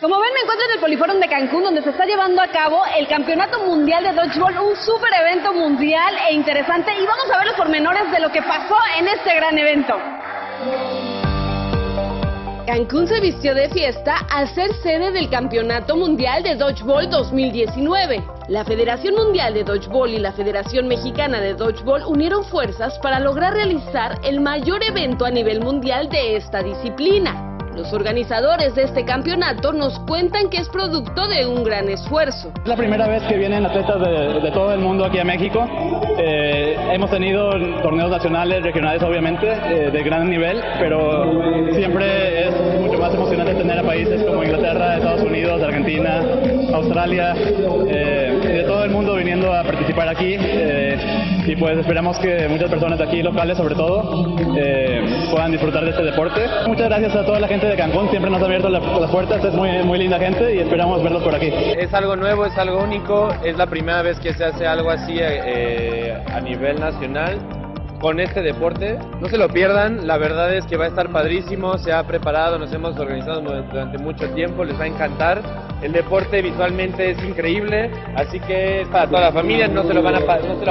Como ven, me encuentro en el Poliforum de Cancún, donde se está llevando a cabo el Campeonato Mundial de Dodgeball, un súper evento mundial e interesante, y vamos a ver los pormenores de lo que pasó en este gran evento. Cancún se vistió de fiesta al ser sede del Campeonato Mundial de Dodgeball 2019. La Federación Mundial de Dodgeball y la Federación Mexicana de Dodgeball unieron fuerzas para lograr realizar el mayor evento a nivel mundial de esta disciplina. Los organizadores de este campeonato nos cuentan que es producto de un gran esfuerzo. Es la primera vez que vienen atletas de todo el mundo aquí a México. Hemos tenido torneos nacionales, regionales obviamente, de gran nivel, pero siempre es mucho más emocionante tener a países como Inglaterra, Estados Unidos, Argentina, Australia, de todo el mundo viniendo a participar aquí. Y pues esperamos que muchas personas de aquí, locales sobre todo, puedan disfrutar de este deporte. Muchas gracias a toda la gente de Cancún, siempre nos ha abierto las puertas, es muy linda gente y esperamos verlos por aquí. Es algo nuevo, es algo único, es la primera vez que se hace algo así a nivel nacional con este deporte. No se lo pierdan, la verdad es que va a estar padrísimo, se ha preparado, nos hemos organizado durante mucho tiempo, les va a encantar. El deporte visualmente es increíble, así que es para toda la familia, no se lo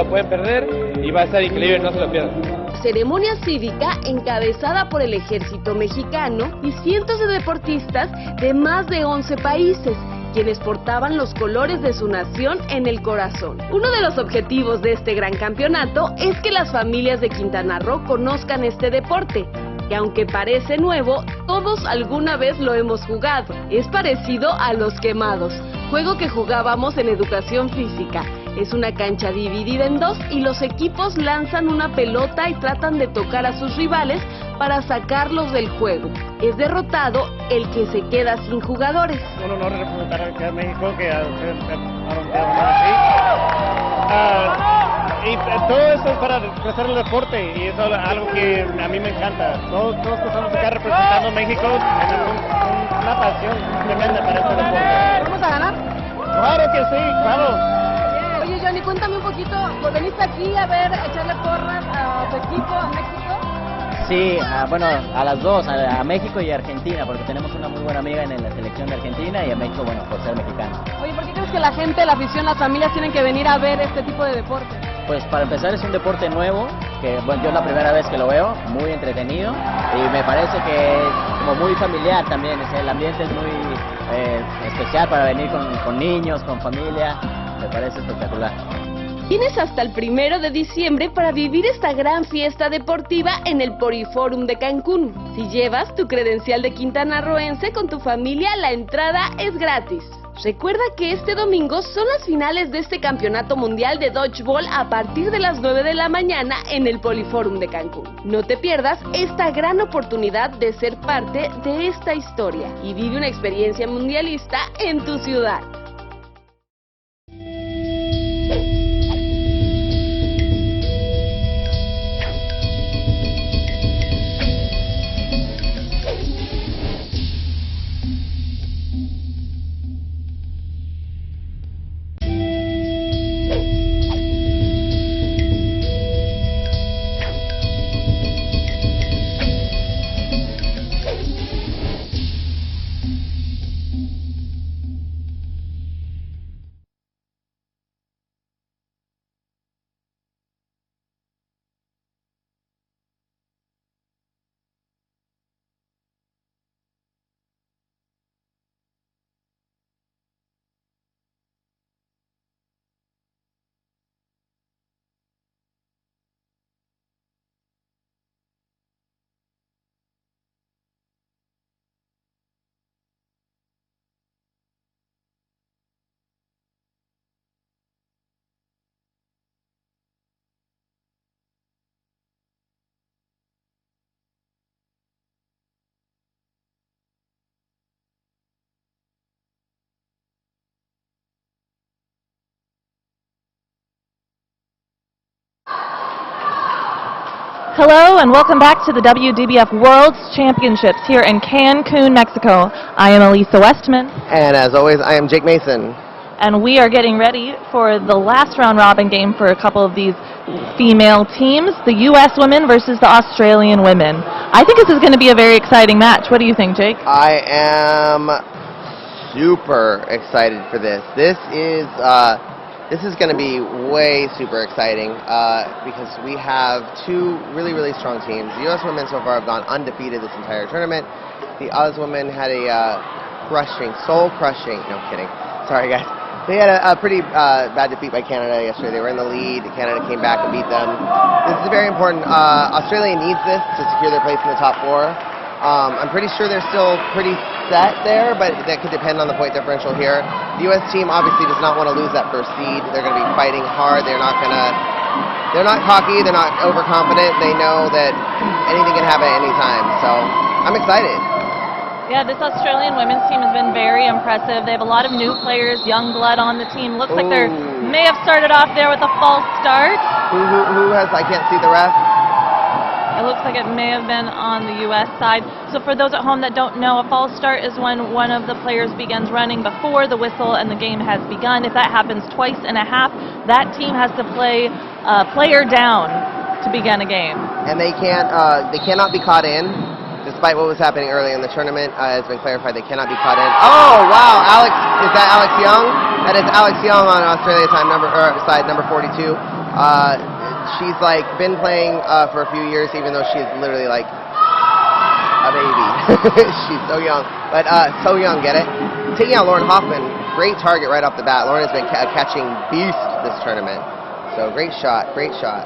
pueden perder y va a estar increíble, no se lo pierdan. Ceremonia cívica encabezada por el ejército mexicano y cientos de deportistas de más de 11 países, quienes portaban los colores de su nación en el corazón. Uno de los objetivos de este gran campeonato es que las familias de Quintana Roo conozcan este deporte, que aunque parece nuevo, todos alguna vez lo hemos jugado. Es parecido a los quemados, juego que jugábamos en educación física. Es una cancha dividida en dos y los equipos lanzan una pelota y tratan de tocar a sus rivales para sacarlos del juego. Es derrotado el que se queda sin jugadores. Un honor representar aquí a México, que y todo esto es para crecer el deporte y eso es algo que a mí me encanta. Todos que estamos acá representando a México tenemos una pasión tremenda para este deporte. ¿Vamos a ganar? Claro que sí, claro. Oye, Johnny, cuéntame un poquito, ¿veniste aquí a ver, echarle porras a tu equipo, a México? Sí, bueno, a las dos, a México y a Argentina, porque tenemos una muy buena amiga en la selección de Argentina y a México, bueno, por ser mexicano. Oye, ¿por qué crees que la gente, la afición, las familias tienen que venir a ver este tipo de deporte? Pues para empezar es un deporte nuevo, que bueno, yo es la primera vez que lo veo, muy entretenido y me parece que es como muy familiar también, el ambiente es muy especial para venir con niños, con familia, me parece espectacular. Tienes hasta el 1 de diciembre para vivir esta gran fiesta deportiva en el Poliforum de Cancún. Si llevas tu credencial de quintanarroense con tu familia, la entrada es gratis. Recuerda que este domingo son las finales de este Campeonato Mundial de Dodgeball a partir de las 9 de la mañana en el Poliforum de Cancún. No te pierdas esta gran oportunidad de ser parte de esta historia y vive una experiencia mundialista en tu ciudad. Hello and welcome back to the WDBF World Championships here in Cancun, Mexico. I am Elisa Westman. And as always, I am Jake Mason. And we are getting ready for the last round robin game for a couple of these female teams, the U.S. women versus the Australian women. I think this is going to be a very exciting match. What do you think, Jake? I am super excited for this. This is going to be way super exciting because we have two really, really strong teams. The U.S. women so far have gone undefeated this entire tournament. The Oz women had a soul-crushing, no kidding, sorry guys. They had a pretty bad defeat by Canada yesterday. They were in the lead. Canada came back and beat them. This is very important. Australia needs this to secure their place in the top 4. I'm pretty sure they're still pretty set there, but that could depend on the point differential here. The U.S. team obviously does not want to lose that first seed. They're going to be fighting hard. They're not cocky. They're not overconfident. They know that anything can happen at any time. So I'm excited. Yeah, this Australian women's team has been very impressive. They have a lot of new players, young blood on the team. Looks like they may have started off there with a false start. Who has? I can't see the ref. It looks like it may have been on the U.S. side. So for those at home that don't know, a false start is when one of the players begins running before the whistle and the game has begun. If that happens twice in a half, that team has to play a player down to begin a game. And they cannot be caught in. Despite what was happening earlier in the tournament, has been clarified they cannot be caught in. Oh, wow, Alex, is that Alex Young? That is Alex Young on Australia side number 42. She's like been playing for a few years, even though she's literally like a baby. She's so young, but so young, get it? Taking out Lauren Hoffman, great target right off the bat. Lauren has been a catching beast this tournament. So great shot, great shot.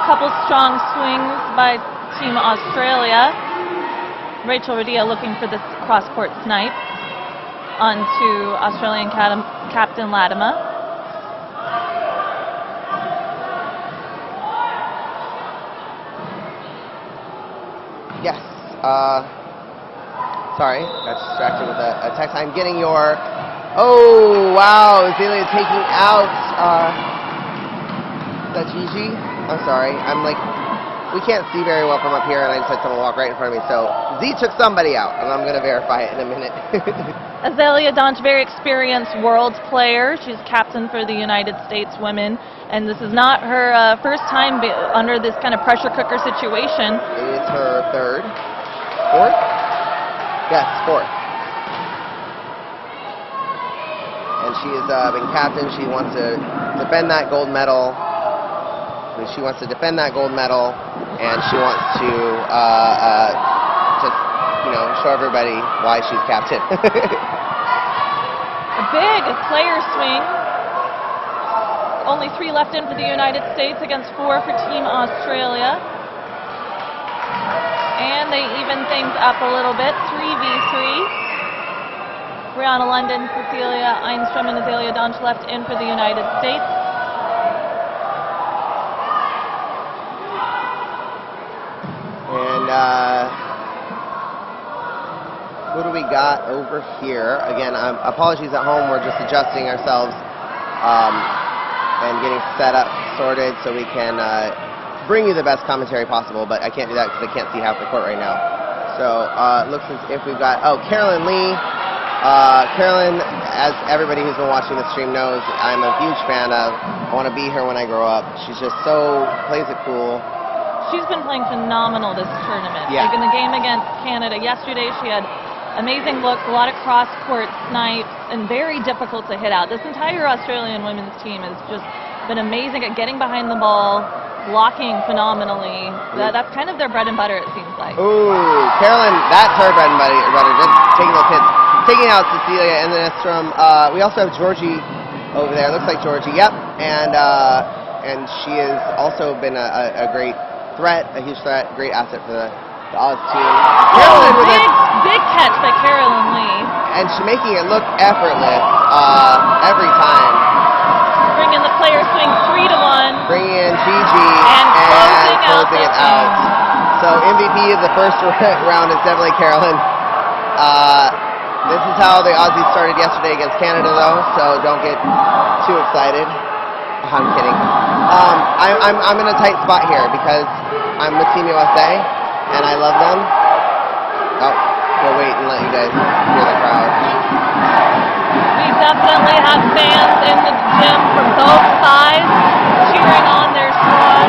Couple strong swings by Team Australia. Rachel Radia looking for this cross-court snipe onto Australian captain Latimer. Yes. Sorry, got distracted with a text. I'm getting your... Oh, wow. Zelia taking out... Is that Gigi? I'm sorry. I'm like... We can't see very well from up here, and I just had someone walk right in front of me. So Z took somebody out, and I'm going to verify it in a minute. Azealia Donch, very experienced world player. She's captain for the United States women, and this is not her first time under this kind of pressure cooker situation. It is her third. Fourth? Yes, fourth. And she has been captain. She wants to defend that gold medal. She wants to defend that gold medal, and she wants to just, show everybody why she's captain. A big player swing. Only 3 left in for the United States against 4 for Team Australia. And they even things up a little bit, 3v3. Brianna London, Cecilia Einstrom, and Azealia Donch left in for the United States. And who do we got over here? Again, apologies at home. We're just adjusting ourselves and getting set up, sorted, so we can bring you the best commentary possible. But I can't do that because I can't see half the court right now. So it looks as if we've got Carolyn Lee. Carolyn, as everybody who's been watching the stream knows, I'm a huge fan of. I want to be here when I grow up. She's just plays it cool. She's been playing phenomenal this tournament. Yeah. Like in the game against Canada yesterday, she had amazing looks, a lot of cross-court snipes, and very difficult to hit out. This entire Australian women's team has just been amazing at getting behind the ball, blocking phenomenally. That's kind of their bread and butter, it seems like. Ooh, Carolyn, that's her bread and butter. Just taking those hits, taking out Cecilia and then Estrom. We also have Georgie over there. Looks like Georgie. Yep, and she has also been a great threat, a huge threat, great asset for the Oz team. Carolyn with big catch by Carolyn Lee. And she's making it look effortless every time. Bringing the player swing 3-1. Bringing in Gigi and closing it out. So MVP of the first round is definitely Carolyn. This is how the Aussies started yesterday against Canada, though, so don't get too excited. I'm kidding. I'm in a tight spot here because I'm with Team USA and I love them. Oh, we'll wait and let you guys hear the crowd. We definitely have fans in the gym from both sides cheering on their squad.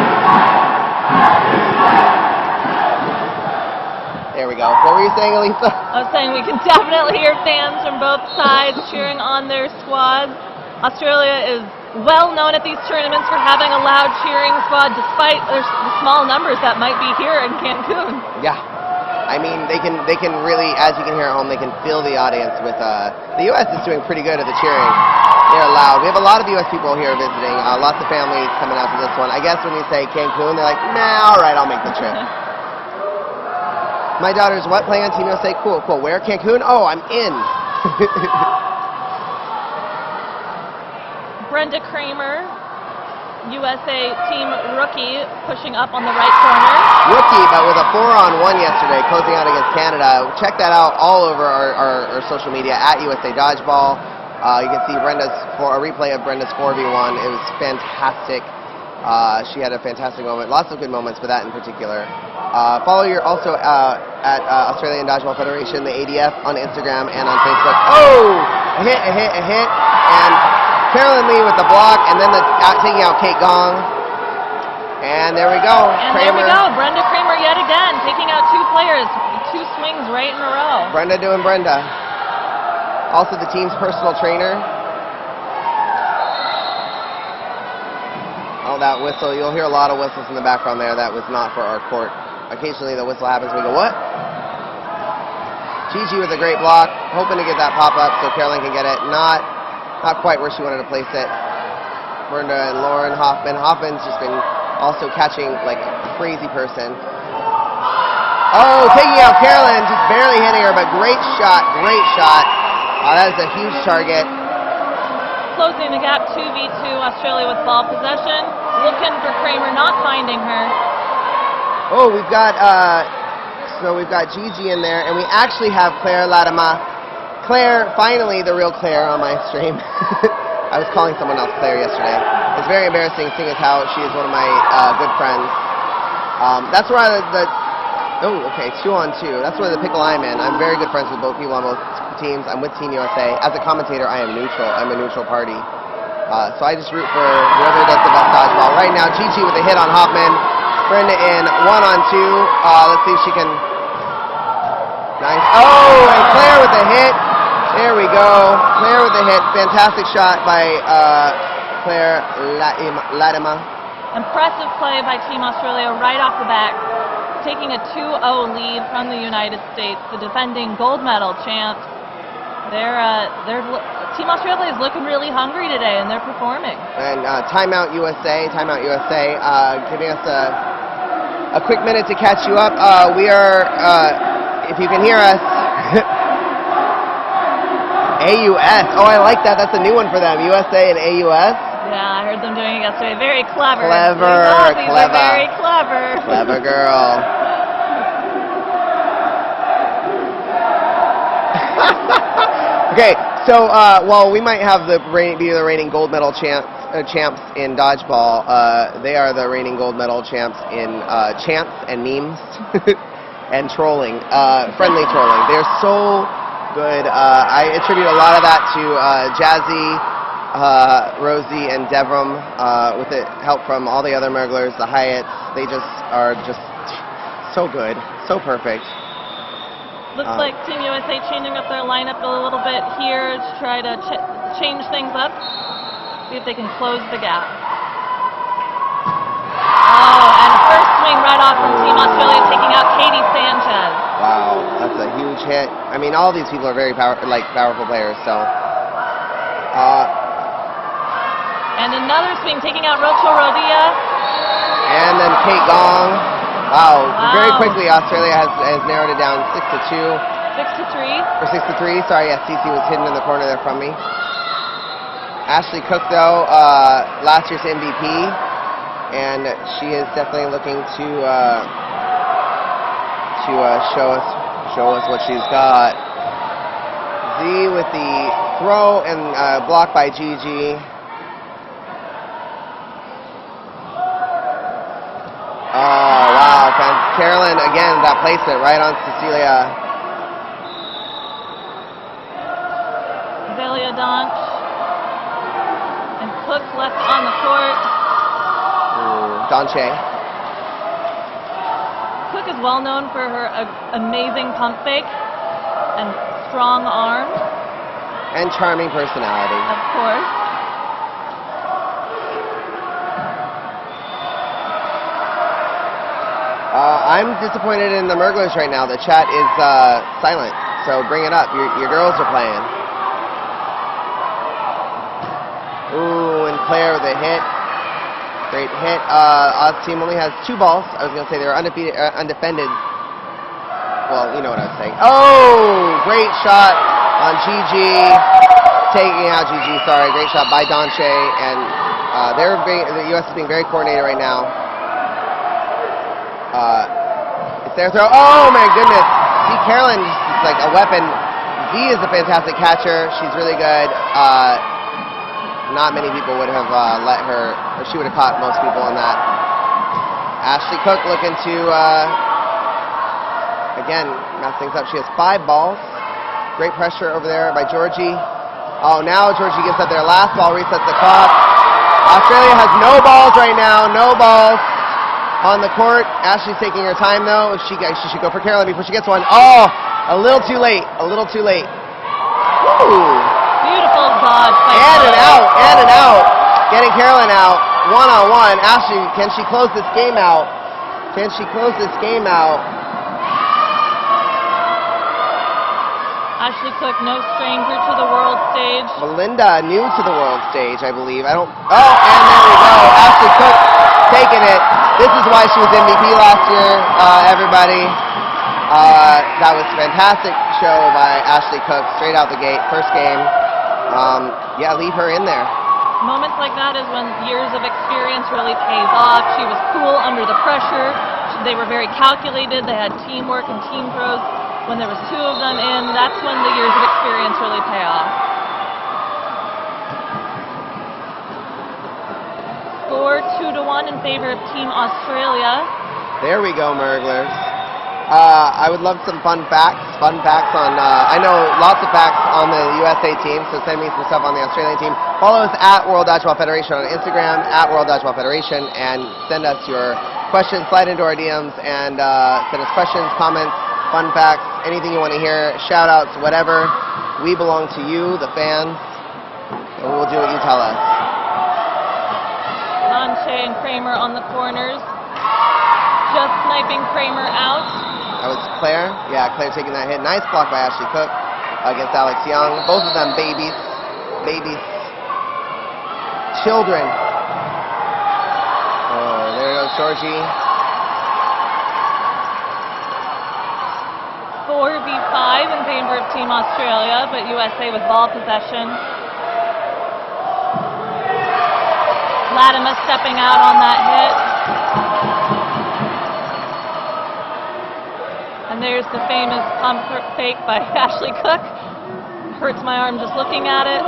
There we go. What were you saying, Elisa? I was saying we can definitely hear fans from both sides cheering on their squads. Australia is well known at these tournaments for having a loud cheering squad, despite the small numbers that might be here in Cancun. Yeah. I mean, they can really, as you can hear at home, they can feel the audience with, the U.S. is doing pretty good at the cheering. They're loud. We have a lot of U.S. people here visiting, lots of families coming out to this one. I guess when you say Cancun, they're like, nah, all right, I'll make the trip. My daughter's what? Playing on Team USA? Cool, cool. Where? Cancun? Oh, I'm in. Brenda Kramer, USA team rookie, pushing up on the right corner. Rookie, but with a 4-on-1 yesterday, closing out against Canada. Check that out all over our social media at USA Dodgeball. You can see a replay of Brenda's 4v1. It was fantastic. She had a fantastic moment. Lots of good moments, but that in particular. Follow also at Australian Dodgeball Federation, the ADF, on Instagram and on Facebook. Oh! A hit. And Carolyn Lee with the block, and then taking out Kate Gong. And there we go. And Kramer. There we go. Brenda Kramer yet again, taking out two players. 2 swings right in a row. Brenda doing Brenda. Also the team's personal trainer. Oh, that whistle. You'll hear a lot of whistles in the background there. That was not for our court. Occasionally the whistle happens and we go, what? Gigi with a great block. Hoping to get that pop-up so Caroline can get it. Not quite where she wanted to place it. Brenda and Lauren Hoffman. Hoffman's just been also catching like a crazy person. Oh, taking out Caroline. Just barely hitting her, but great shot. That is a huge target. Closing the gap 2v2, Australia with ball possession. Looking for Kramer, not finding her. Oh, we've got Gigi in there, and we actually have Claire Ladema. Claire, finally the real Claire on my stream. I was calling someone else Claire yesterday. It's very embarrassing seeing as how she is one of my good friends. That's where oh, okay, 2-on-2. That's where the pickle I'm in. I'm very good friends with both people on both teams. I'm with Team USA. As a commentator, I am neutral. I'm a neutral party. So I just root for whoever does the best dodgeball. Right now, Gigi with a hit on Hoffman. Brenda in 1-on-2. Let's see if she can... Nice. Oh, and Claire with a hit. There we go. Claire with a hit. Fantastic shot by Claire Ladema. Impressive play by Team Australia right off the bat, taking a 2-0 lead from the United States, the defending gold medal champs. Team Australia is looking really hungry today, and they're performing. And Timeout USA, giving us a quick minute to catch you up. We are, if you can hear us, AUS. Oh, I like that. That's a new one for them. USA and AUS. Yeah, I heard them doing it yesterday. Very clever. Clever. Very clever. Clever girl. Okay, so while we might have be the reigning gold medal champs in dodgeball, they are the reigning gold medal champs in chants and memes and trolling, friendly trolling. They're so good. I attribute a lot of that to Jazzy, Rosie, and Devram, with the help from all the other Merglers, the Hyatts. They just are just so good, so perfect. Looks like Team USA changing up their lineup a little bit here to try to change things up. See if they can close the gap. Oh, and first swing right off from Team Australia, taking out Katie Sanchez. Wow, that's a huge hit. I mean, all these people are very powerful players, so. And another swing, taking out Rachel Rodia. And then Kate Gong. Wow. Very quickly, Australia has narrowed it down 6-2. 6-3. Or 6-3. Sorry, yes, Cece was hidden in the corner there from me. Ashley Cook, though, last year's MVP, and she is definitely looking to show us what she's got. Z with the throw and block by Gigi. Oh, wow. Carolyn, again, that placement right on Cecilia. Zelia Donch. And Cook left on the court. Donche. Cook is well known for her amazing pump fake and strong arm. And charming personality. Of course. I'm disappointed in the Merglers right now. The chat is silent, so bring it up. Your girls are playing. Ooh, and Claire with a hit. Great hit. Oz team only has 2 balls. I was going to say they were undefeated, undefended. Well, you know what I was saying. Oh, great shot on Gigi. Taking out Gigi, sorry. Great shot by Donche. And the U.S. is being very coordinated right now. It's their throw. Oh, my goodness. See, Carolyn is like a weapon. Z is a fantastic catcher. She's really good. Not many people would have let her, or she would have caught most people on that. Ashley Cook looking to, again, mess things up. She has 5 balls. Great pressure over there by Georgie. Oh, now Georgie gets up there. Last ball resets the clock. Australia has no balls right now. No balls on the court. Ashley's taking her time, though. She should go for Carolyn before she gets one. Oh, a little too late. A little too late. Woo! Beautiful dodge by And an out, and an out. Getting Carolyn out, 1-on-1. Ashley, can she close this game out? Can she close this game out? Ashley Cook, no stranger to the world stage. Belinda, new to the world stage, I believe. Oh, and there we go. Ashley Cook taking it. This is why she was MVP last year, everybody. That was a fantastic show by Ashley Cook, straight out the gate, first game. Yeah, leave her in there. Moments like that is when years of experience really pays off. She was cool under the pressure. They were very calculated. They had teamwork and team throws. When there was 2 of them in, that's when the years of experience really pay off. Score 2-1 in favor of Team Australia. There we go, Merglers. I would love some fun facts. On, I know lots of facts on the USA team, so send me some stuff on the Australian team. Follow us at World Dodgeball Federation on Instagram, at World Dodgeball Federation, and send us your questions, slide into our DMs, and send us questions, comments, fun facts, anything you want to hear, shout outs, whatever. We belong to you, the fans, and we will do what you tell us. Donche and Kramer on the corners. Just sniping Kramer out. That was Claire. Yeah, Claire taking that hit. Nice block by Ashley Cook against Alex Young. Both of them babies. Children. Oh, there goes Georgie. 4v5 in favor of Team Australia, but USA with ball possession. Latimer stepping out on that hit. And there's the famous pump fake by Ashley Cook. Hurts my arm just looking at it.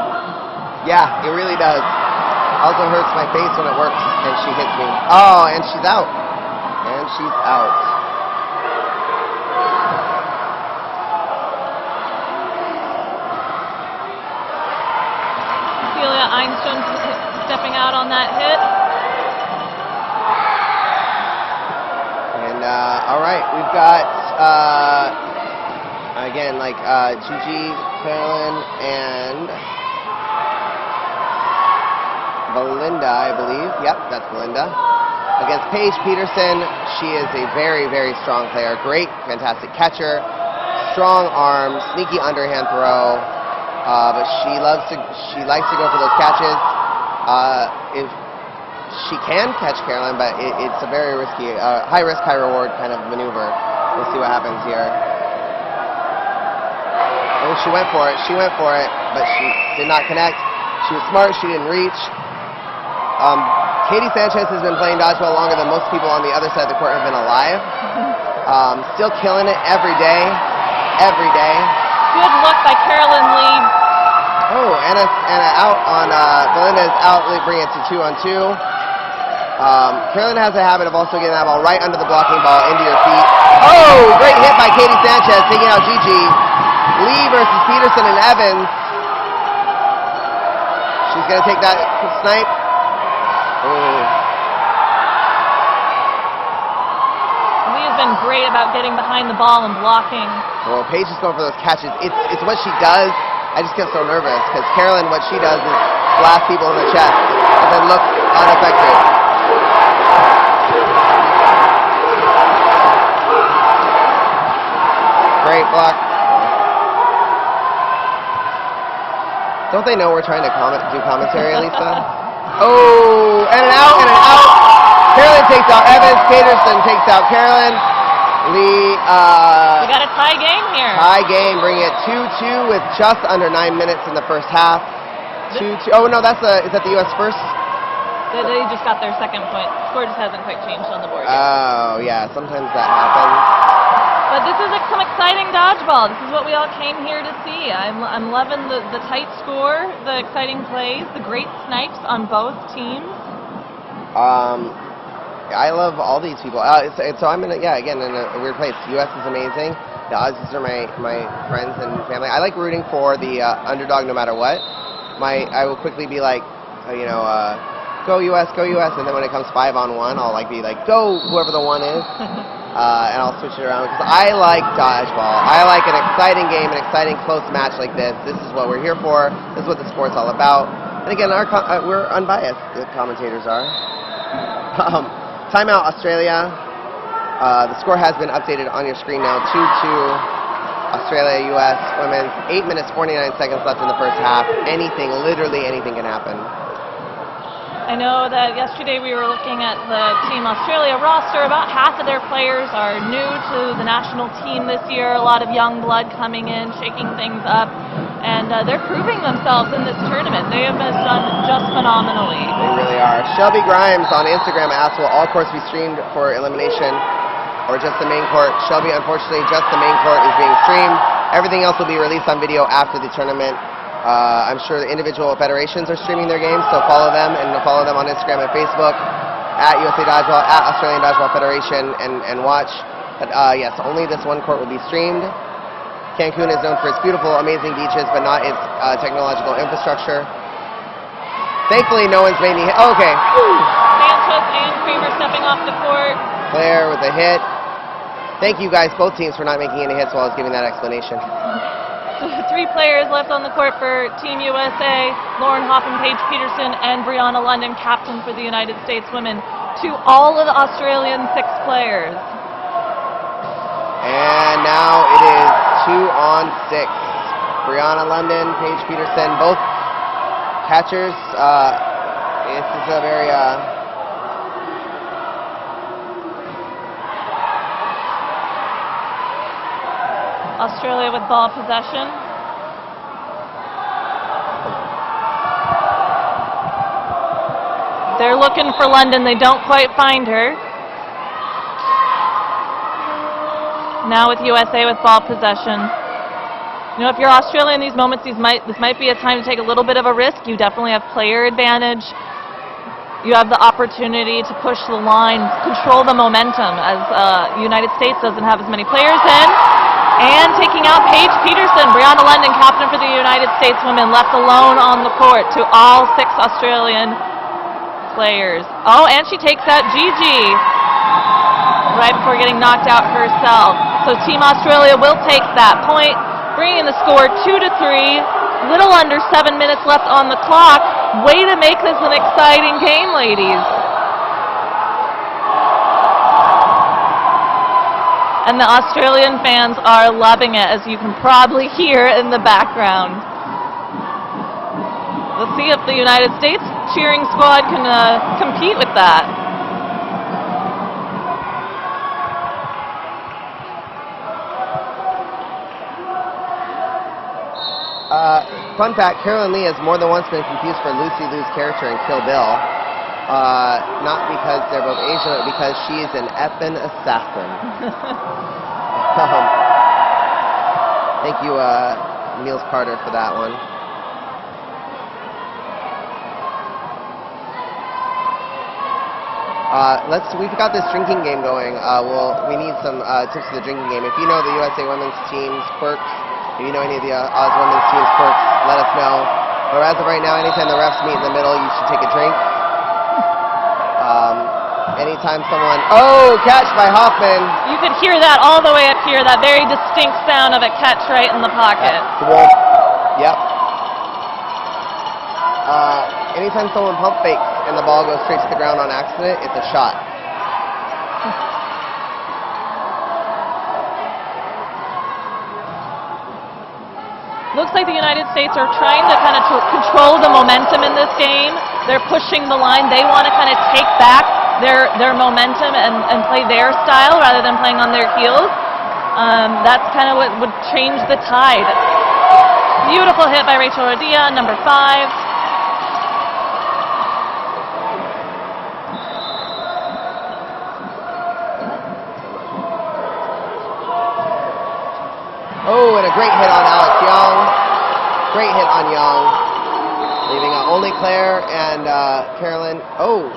Yeah, it really does. Also hurts my face when it works and she hits me. Oh, and she's out. And she's out. Celia Einstein stepping out on that hit. And, all right, we've got, again, like Gigi, Carolyn, and Belinda, I believe. Yep, that's Belinda. Against Paige Peterson, she is a very, very strong player. Great, fantastic catcher, strong arm, sneaky underhand throw. But she likes to go for those catches. If she can catch Carolyn, but it's a very risky, high risk, high reward kind of maneuver. We'll see what happens here. Oh, she went for it, but she did not connect. She was smart, she didn't reach. Katie Sanchez has been playing dodgeball longer than most people on the other side of the court have been alive. Still killing it every day. Good look by Carolyn Lee. Oh, Anna out on Belinda's out, bringing it to 2-on-2. Carolyn has a habit of also getting that ball right under the blocking ball into your feet. Oh, great hit by Katie Sanchez, taking out Gigi. Lee versus Peterson and Evans. She's going to take that snipe. Oh. Lee is been great about getting behind the ball and blocking. Well, Paige is going for those catches. It's what she does. I just get so nervous because Carolyn, what she does is blast people in the chest and then look unaffected. Great block. Don't they know we're trying to do commentary, Lisa? Oh, and an out, and an out. Carolyn takes out Evans. Peterson takes out Carolyn. Lee, We got a tie game here. tie game, bring it 2-2 with just under 9 minutes in the first half. 2-2. Oh no, is that the U.S. first? They just got their second point. Score just hasn't quite changed on the board yet. Oh yeah, sometimes that happens. But this is some exciting dodgeball. This is what we all came here to see. I'm loving the tight score, the exciting plays, the great snipes on both teams. I love all these people. So I'm in a weird place. U.S. is amazing. The Aussies are my friends and family. I like rooting for the underdog no matter what. I will quickly be like, go U.S., go U.S. And then when it comes 5-on-1, I'll be like, go whoever the one is. And I'll switch it around because I like dodgeball. I like an exciting game, an exciting close match like this. This is what we're here for. This is what the sport's all about. And again, we're unbiased. The commentators are. Timeout, Australia. The score has been updated on your screen now. 2-2. Australia, U.S. Women's. 8 minutes, 49 seconds left in the first half. Literally anything can happen. I know that yesterday we were looking at the Team Australia roster. About half of their players are new to the national team this year. A lot of young blood coming in, shaking things up. And they're proving themselves in this tournament. They have been done just phenomenally. They really are. Shelby Grimes on Instagram asked, will all courts be streamed for elimination or just the main court? Shelby, unfortunately, just the main court is being streamed. Everything else will be released on video after the tournament. I'm sure the individual federations are streaming their games, so follow them and follow them on Instagram and Facebook at USA Dodgeball, at Australian Dodgeball Federation, and watch. But yes, only this one court will be streamed. Cancun is known for its beautiful, amazing beaches, but not its technological infrastructure. Thankfully, no one's made any hit. Oh, okay. Sanchez and Kramer stepping off the court. Claire with a hit. Thank you guys, both teams, for not making any hits while I was giving that explanation. 3 players left on the court for Team USA. Lauren Hoffman, Paige Peterson, and Brianna London, captain for the United States women. To all of the Australian 6 players. And now it is 2-on-6. Brianna London, Paige Peterson, both catchers. This is a very Australia with ball possession. They're looking for London. They don't quite find her. Now with USA with ball possession. If you're Australia in these moments, this might be a time to take a little bit of a risk. You definitely have player advantage. You have the opportunity to push the line, control the momentum, as United States doesn't have as many players in. And taking out Paige Peterson, Brianna London, captain for the United States women, left alone on the court to all 6 Australian players. Oh, and she takes out Gigi right before getting knocked out herself. So Team Australia will take that point, bringing the score 2-3. Little under 7 minutes left on the clock. Way to make this an exciting game, ladies. And the Australian fans are loving it, as you can probably hear in the background. Let's see if the United States cheering squad can compete with that. Fun fact, Carolyn Lee has more than once been confused for Lucy Liu's character in Kill Bill. Not because they're both Asian, but because she is an effing assassin. Thank you, Niels Carter, for that one. We've got this drinking game going. We need some tips for the drinking game. If you know the USA Women's team's quirks, if you know any of the Oz Women's team's quirks, let us know. But as of right now, anytime the refs meet in the middle, you should take a drink. Anytime someone, oh, catch by Hoffman. You could hear that all the way up here, that very distinct sound of a catch right in the pocket. Yep. Anytime someone pump fakes and the ball goes straight to the ground on accident, it's a shot. Looks like the United States are trying to kind of control the momentum in this game. They're pushing the line. They want to kind of take back their momentum and play their style rather than playing on their heels. That's kind of what would change the tide. Beautiful hit by Rachel Rodia, number 5. Oh, and a great hit on Alex Young. Great hit on Young. Leaving only Claire and Carolyn. Oh,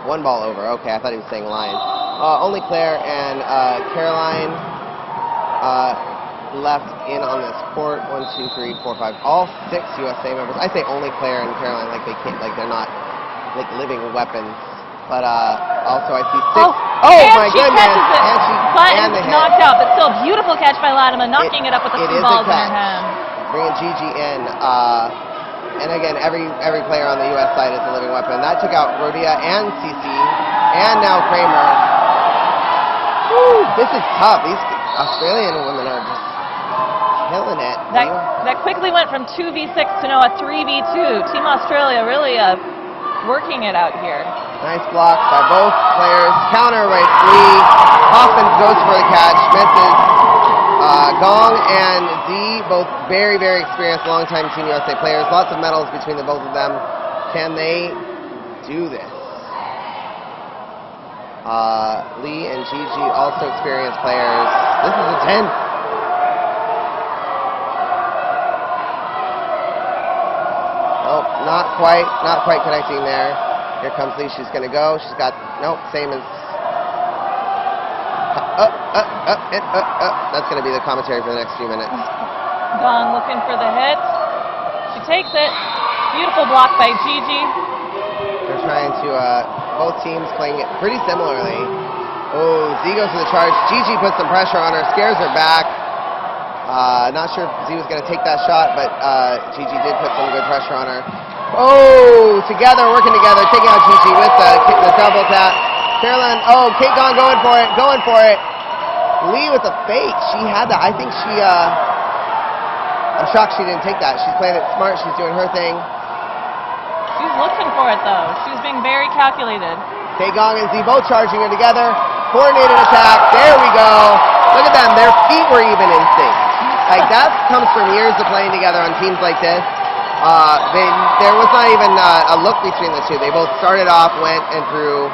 one ball over. Okay, I thought he was saying line. Only Claire and Caroline left in on this court. 1, 2, 3, 4, 5. All 6 USA members. I say only Claire and Caroline like they can't, like they're not like living weapons. But also I see 6. Oh my goodness! Catches it. And the knocked out, but still beautiful catch by Latimer, knocking it up with the 2 balls in her hand. Bringing Gigi in. And again, every player on the U.S. side is a living weapon. That took out Rodia and Cici, and now Kramer. Woo, this is tough. These Australian women are just killing it. That quickly went from 2v6 to now a 3v2. Team Australia really working it out here. Nice block by both players. Counter by Lee. Hoffman goes for the catch. Misses. Gong and Z, both very, very experienced, long-time Team USA players. Lots of medals between the both of them. Can they do this? Lee and Gigi, also experienced players. This is a 10. Oh, not quite connecting there. Here comes Lee. She's going to go. She's got, nope, same as. That's going to be the commentary for the next few minutes. Gong looking for the hit. She takes it. Beautiful block by Gigi. They're trying to, both teams playing it pretty similarly. Oh, Z goes for the charge. Gigi puts some pressure on her, scares her back. Not sure if Z was going to take that shot, but Gigi did put some good pressure on her. Oh, together, working together, taking out Gigi with the double tap. Caroline, oh, Kate Gong going for it. Lee with a fake. She had that. I think she, I'm shocked she didn't take that. She's playing it smart. She's doing her thing. She's looking for it, though. She's being very calculated. Kate Gong and Z both charging her together. Coordinated attack. There we go. Look at them. Their feet were even in sync. Like, that comes from years of playing together on teams like this. There was not even a look between the two. They both started off, went, and threw.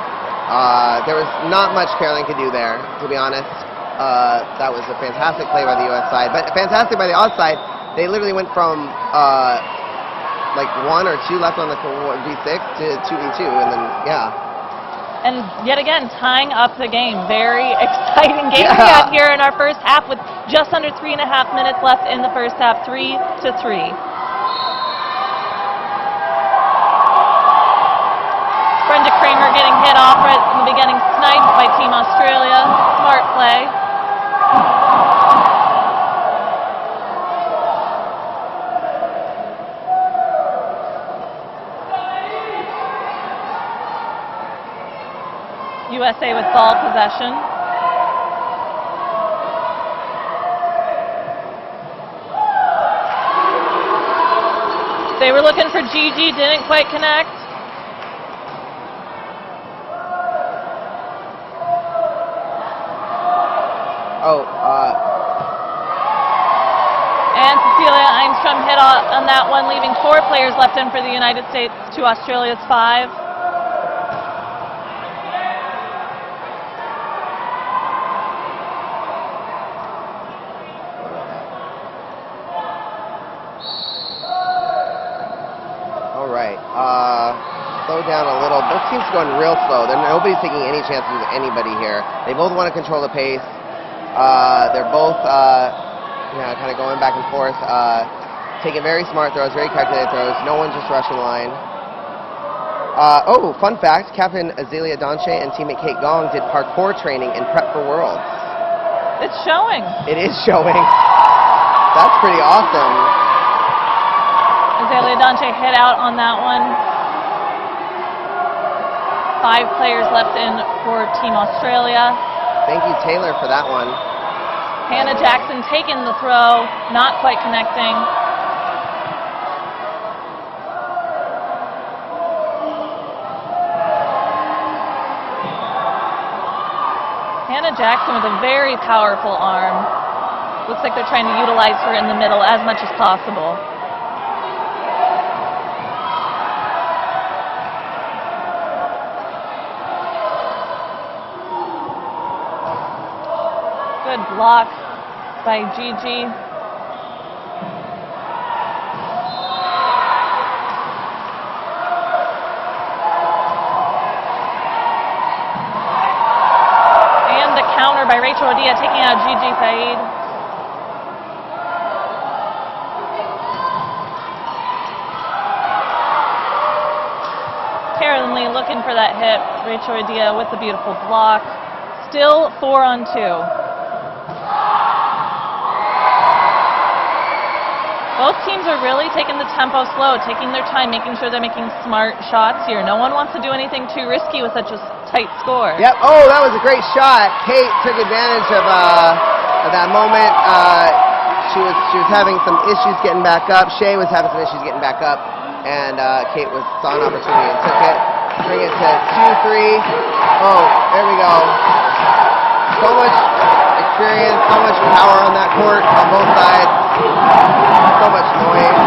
There was not much Caroline could do there, to be honest. That was a fantastic play by the U.S. side, but fantastic by the Oz side. They literally went from like 1 or 2 left on the V6 to 2v2, and then And yet again, tying up the game. Very exciting game we got here in our first half with just under 3.5 minutes left in the first half, 3-3. Brenda Kramer getting hit off right in the beginning, sniped by Team Australia. Smart play. USA with ball possession. They were looking for Gigi, didn't quite connect. And Cecilia Einstrom hit on that one, leaving 4 players left in for the United States to Australia's 5. All right. Slow down a little. Both teams are going real slow. Nobody's taking any chances with anybody here. They both want to control the pace. They're both kind of going back and forth, taking very smart throws, very calculated throws. No one just rushing the line. Oh, fun fact, Captain Azalea Donche and teammate Kate Gong did parkour training in prep for Worlds. It's showing. It is showing. That's pretty awesome. Azalea Donche hit out on that one. 5 players left in for Team Australia. Thank you, Taylor, for that one. Hannah Jackson taking the throw, not quite connecting. Hannah Jackson with a very powerful arm. Looks like they're trying to utilize her in the middle as much as possible. Good block by Gigi. And the counter by Rachel Odia taking out Gigi Saeed. Carolyn Lee looking for that hit. Rachel Odia with the beautiful block. Still 4-on-2. Both teams are really taking the tempo slow, taking their time, making sure they're making smart shots here. No one wants to do anything too risky with such a tight score. Yep. Oh, that was a great shot. Kate took advantage of that moment. She was having some issues getting back up. Shay was having some issues getting back up, and Kate saw an opportunity and took it. Bring it to 2-3. Oh, there we go. So much experience, so much power on that court on both sides. So much noise.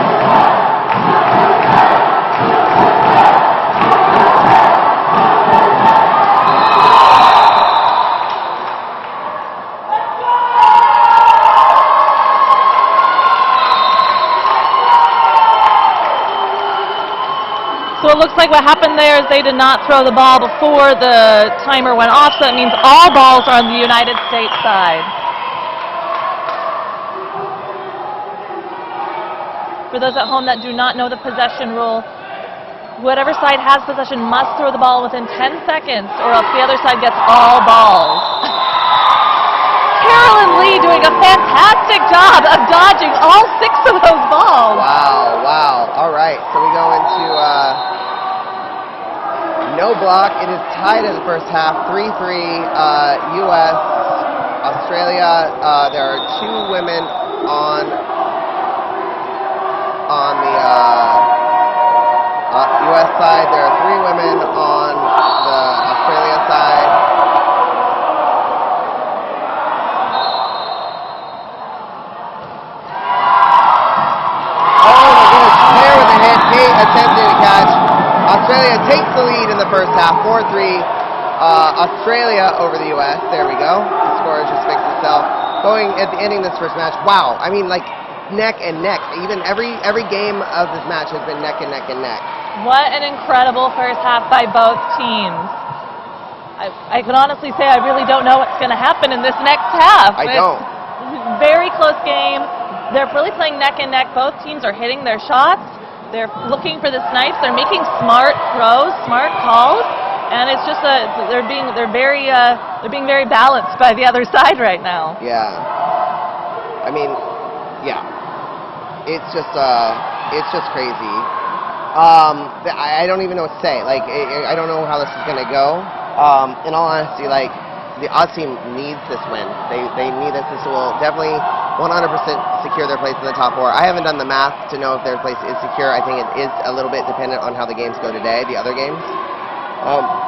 So it looks like what happened there is they did not throw the ball before the timer went off, so that means all balls are on the United States side. For those at home that do not know the possession rule, whatever side has possession must throw the ball within 10 seconds or else the other side gets all balls. Carolyn Lee doing a fantastic job of dodging all 6 of those balls. Wow, wow. All right, so we go into no block. It is tied in the first half, 3-3, U.S., Australia. There are 2 women on the U.S. side. There are 3 women on the Australia side. Oh my goodness, Claire with a hit. Kate attempting to catch. Australia takes the lead in the first half, 4-3. Australia over the U.S. There we go. The score just fixed itself. Going at the ending of this first match. Wow, I mean, like, neck and neck. Even every game of this match has been neck and neck and neck. What an incredible first half by both teams. I can honestly say I really don't know what's going to happen in this next half. I don't. Very close game. They're really playing neck and neck. Both teams are hitting their shots. They're looking for the snipes. They're making smart throws, smart calls, and it's just they're being very balanced by the other side right now. Yeah. I mean, yeah. It's just crazy. I don't even know what to say. Like, I don't know how this is gonna go. In all honesty, like, the Oz team needs this win. They need this. This will definitely 100% secure their place in the top 4. I haven't done the math to know if their place is secure. I think it is a little bit dependent on how the games go today, the other games.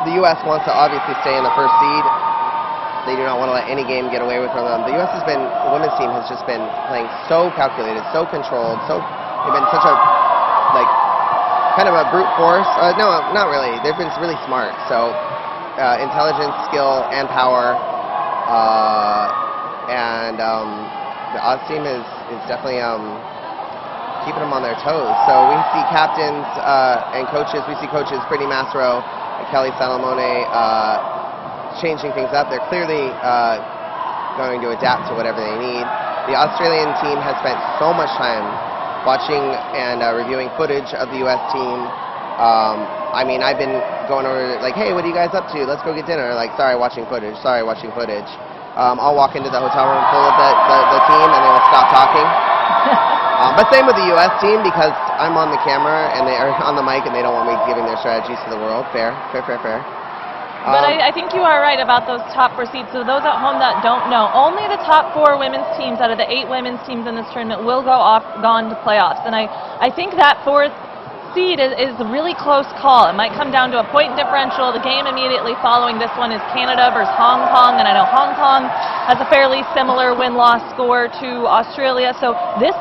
The U.S. wants to obviously stay in the first seed. They do not want to let any game get away from them. The U.S. the women's team has just been playing so calculated, so controlled, they've been such a, like, kind of a brute force. No, not really. They've been really smart. So, intelligence, skill, and power. The Oz team is definitely keeping them on their toes. So we see captains and coaches. We see coaches Brittany Masro and Kelly Salamone changing things up. They're clearly going to adapt to whatever they need. The Australian team has spent so much time watching and reviewing footage of the U.S. team I mean, I've been going over like, hey, what are you guys up to? Let's go get dinner. Like, sorry, watching footage. Sorry, watching footage. I'll walk into the hotel room full of the team, and they will stop talking. But same with the U.S. team, because I'm on the camera and they are on the mic, and they don't want me giving their strategies to the world. Fair. But I think you are right about those top 4 seeds. So those at home that don't know, only the top 4 women's teams out of the 8 women's teams in this tournament will gone to playoffs. And I think that 4th seed is a really close call. It might come down to a point differential. The game immediately following this one is Canada versus Hong Kong, and I know Hong Kong has a fairly similar win-loss score to Australia. So this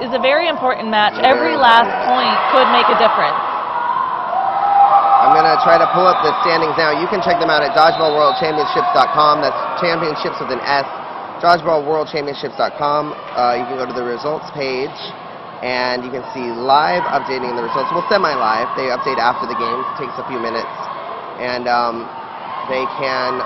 is a very important match. Every last point could make a difference. I'm going to try to pull up the standings now. You can check them out at dodgeballworldchampionships.com. That's championships with an S. dodgeballworldchampionships.com. You can go to the results page, and you can see live updating the results. Well, semi-live. They update after the game. It takes a few minutes. And they can...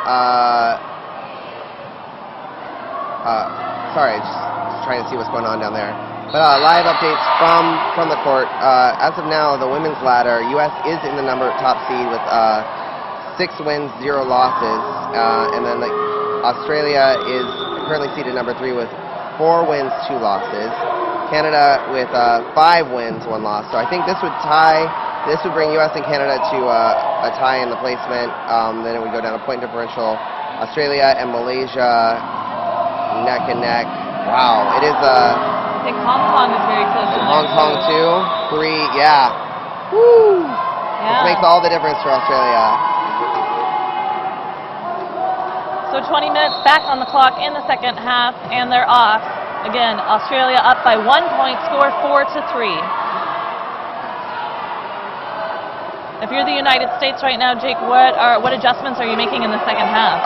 sorry, just trying to see what's going on down there. But live updates from the court. As of now, the women's ladder, U.S. is in the top seed with 6 wins, 0 losses. And then Australia is currently seeded number 3 with 4 wins, 2 losses. Canada with 5 wins, 1 loss. So I think this would tie. This would bring U.S. and Canada to a tie in the placement. Then it would go down a point differential. Australia and Malaysia neck and neck. Wow, it is I think Hong Kong is very close. And Hong Kong too. 3, yeah. Woo! Yeah. This makes all the difference for Australia. So 20 minutes back on the clock in the second half, and they're off. Again, Australia up by 1 point, score 4-3. If you're the United States right now, Jake, what adjustments are you making in the second half?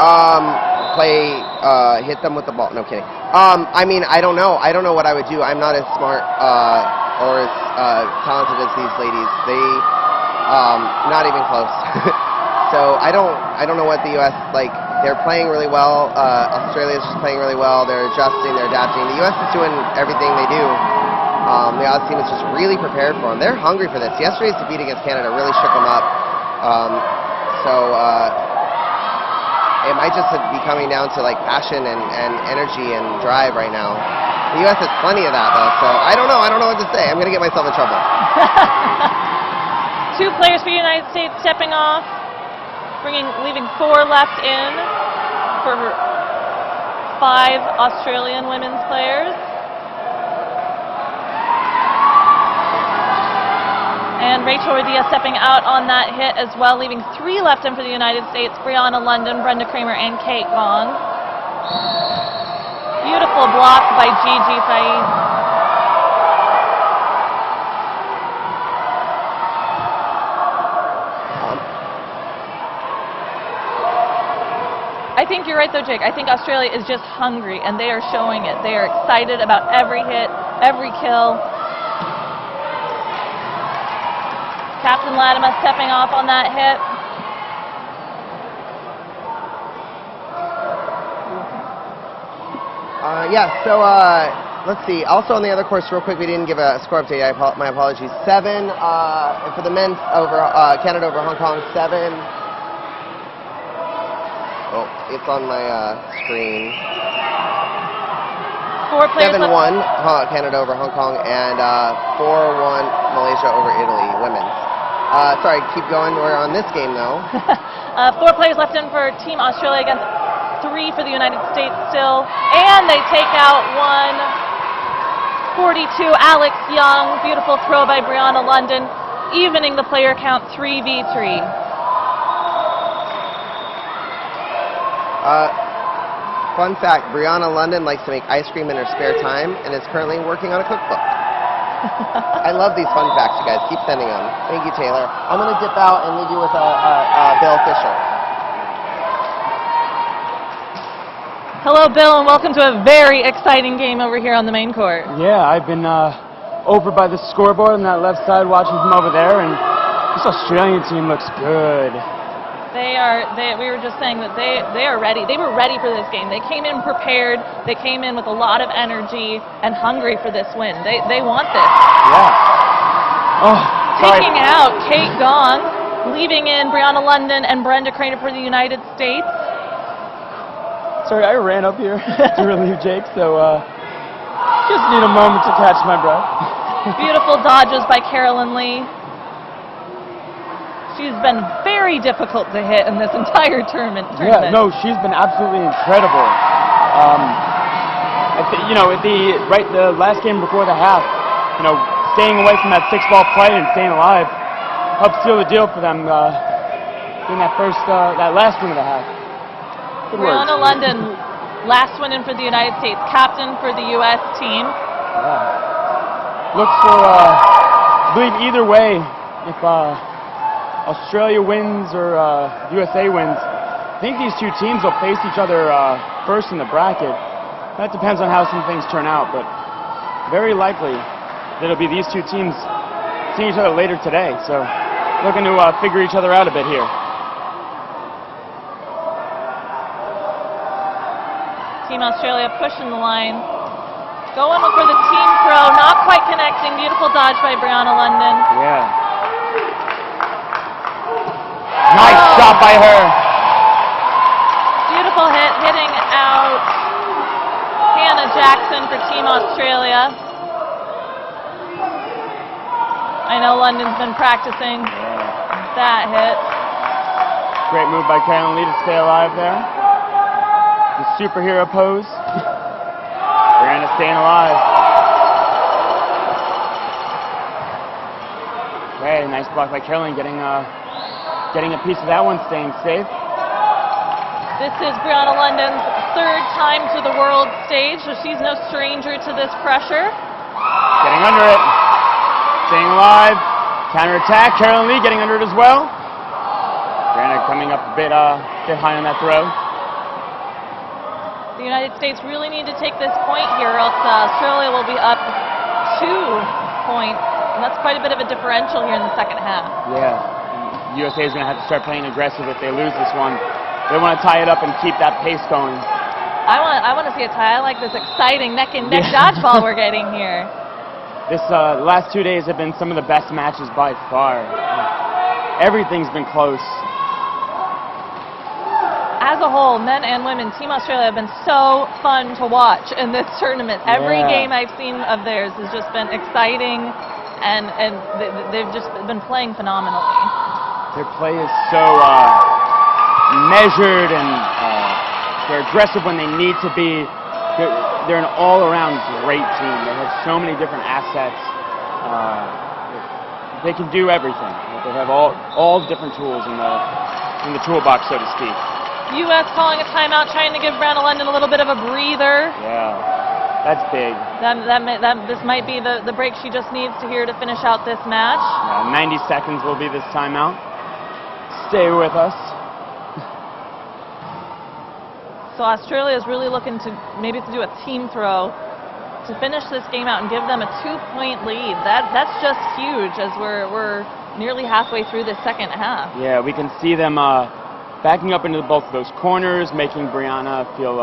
Hit them with the ball. No kidding. I mean, I don't know. I don't know what I would do. I'm not as smart or as talented as these ladies. They, not even close. So I don't know what the U.S. like. They're playing really well. Australia's just playing really well. They're adjusting. They're adapting. The U.S. is doing everything they do. The Oz team is just really prepared for them. They're hungry for this. Yesterday's defeat against Canada really shook them up. It might just be coming down to like passion and energy and drive right now. The U.S. has plenty of that though, so I don't know what to say. I'm going to get myself in trouble. 2 players for the United States stepping off, leaving 4 left in for 5 Australian women's players. And Rachel Rodilla stepping out on that hit as well, leaving 3 left in for the United States. Brianna London, Brenda Kramer, and Kate Gong. Beautiful block by Gigi Saeed. I think you're right though, Jake. I think Australia is just hungry, and they are showing it. They are excited about every hit, every kill. Captain Latimer stepping off on that hit. Let's see. Also on the other course, real quick, we didn't give a score update. My apologies. 7 for the men over Canada over Hong Kong. 7. Oh, it's on my screen. 4 players 7-1 Canada over Hong Kong, and 4-1 Malaysia over Italy, women's. Sorry, keep going. We're on this game though. 4 players left in for Team Australia against 3 for the United States still, and they take out 142. Alex Young, beautiful throw by Brianna London, evening the player count 3v3. Fun fact, Brianna London likes to make ice cream in her spare time and is currently working on a cookbook. I love these fun facts, you guys. Keep sending them. Thank you, Taylor. I'm going to dip out and leave you with Bill Fisher. Hello, Bill, and welcome to a very exciting game over here on the main court. Yeah, I've been over by the scoreboard on that left side watching from over there, and this Australian team looks good. We were just saying that they are ready. They were ready for this game. They came in prepared. They came in with a lot of energy and hungry for this win. They want this. Yeah. Oh, Taking out Kate Gong, leaving in Brianna London and Brenda Craner for the United States. Sorry, I ran up here to relieve Jake, so just need a moment to catch my breath. Beautiful dodges by Carolyn Lee. She's been very difficult to hit in this entire tournament. Yeah, no, she's been absolutely incredible. The last game before the half, staying away from that 6-ball play and staying alive helped seal the deal for them in that last game of the half. Good work. Brianna London, last one in for the United States, captain for the U.S. team. Yeah. Look for, I believe either way, if Australia wins or USA wins, I think these two teams will face each other first in the bracket. That depends on how some things turn out, but very likely that it'll be these two teams seeing each other later today. So looking to figure each other out a bit here. Team Australia pushing the line. Going for the team throw, not quite connecting. Beautiful dodge by Brianna London. Yeah. Nice shot by her. Beautiful hit, hitting out Hannah Jackson for Team Australia. I know London's been practicing that hit. Great move by Carolyn Lee to stay alive there. The superhero pose. Brianna staying alive. Okay, nice block by Carolyn, getting a piece of that one, staying safe. This is Brianna London's third time to the world stage, so she's no stranger to this pressure. Getting under it. Staying alive. Counter-attack. Carolyn Lee getting under it as well. Brianna coming up a bit high on that throw. The United States really need to take this point here, or else Australia will be up 2 points. And that's quite a bit of a differential here in the second half. Yeah. USA is going to have to start playing aggressive if they lose this one. They want to tie it up and keep that pace going. I want to see a tie. I like this exciting neck and neck dodgeball we're getting here. This last 2 days have been some of the best matches by far. Everything's been close. As a whole, men and women, Team Australia have been so fun to watch in this tournament. Every game I've seen of theirs has just been exciting, and they've just been playing phenomenally. Their play is so measured, and they're aggressive when they need to be. They're an all-around great team. They have so many different assets. They can do everything. They have all different tools in the toolbox, so to speak. U.S. calling a timeout, trying to give Brianna London a little bit of a breather. Yeah, that's big. This might be the break she just needs to hear to finish out this match. Yeah, 90 seconds will be this timeout. Stay with us. So Australia is really looking to maybe to do a team throw to finish this game out and give them a 2-point lead. That's just huge as we're nearly halfway through the second half. Yeah, we can see them backing up into both of those corners, making Brianna feel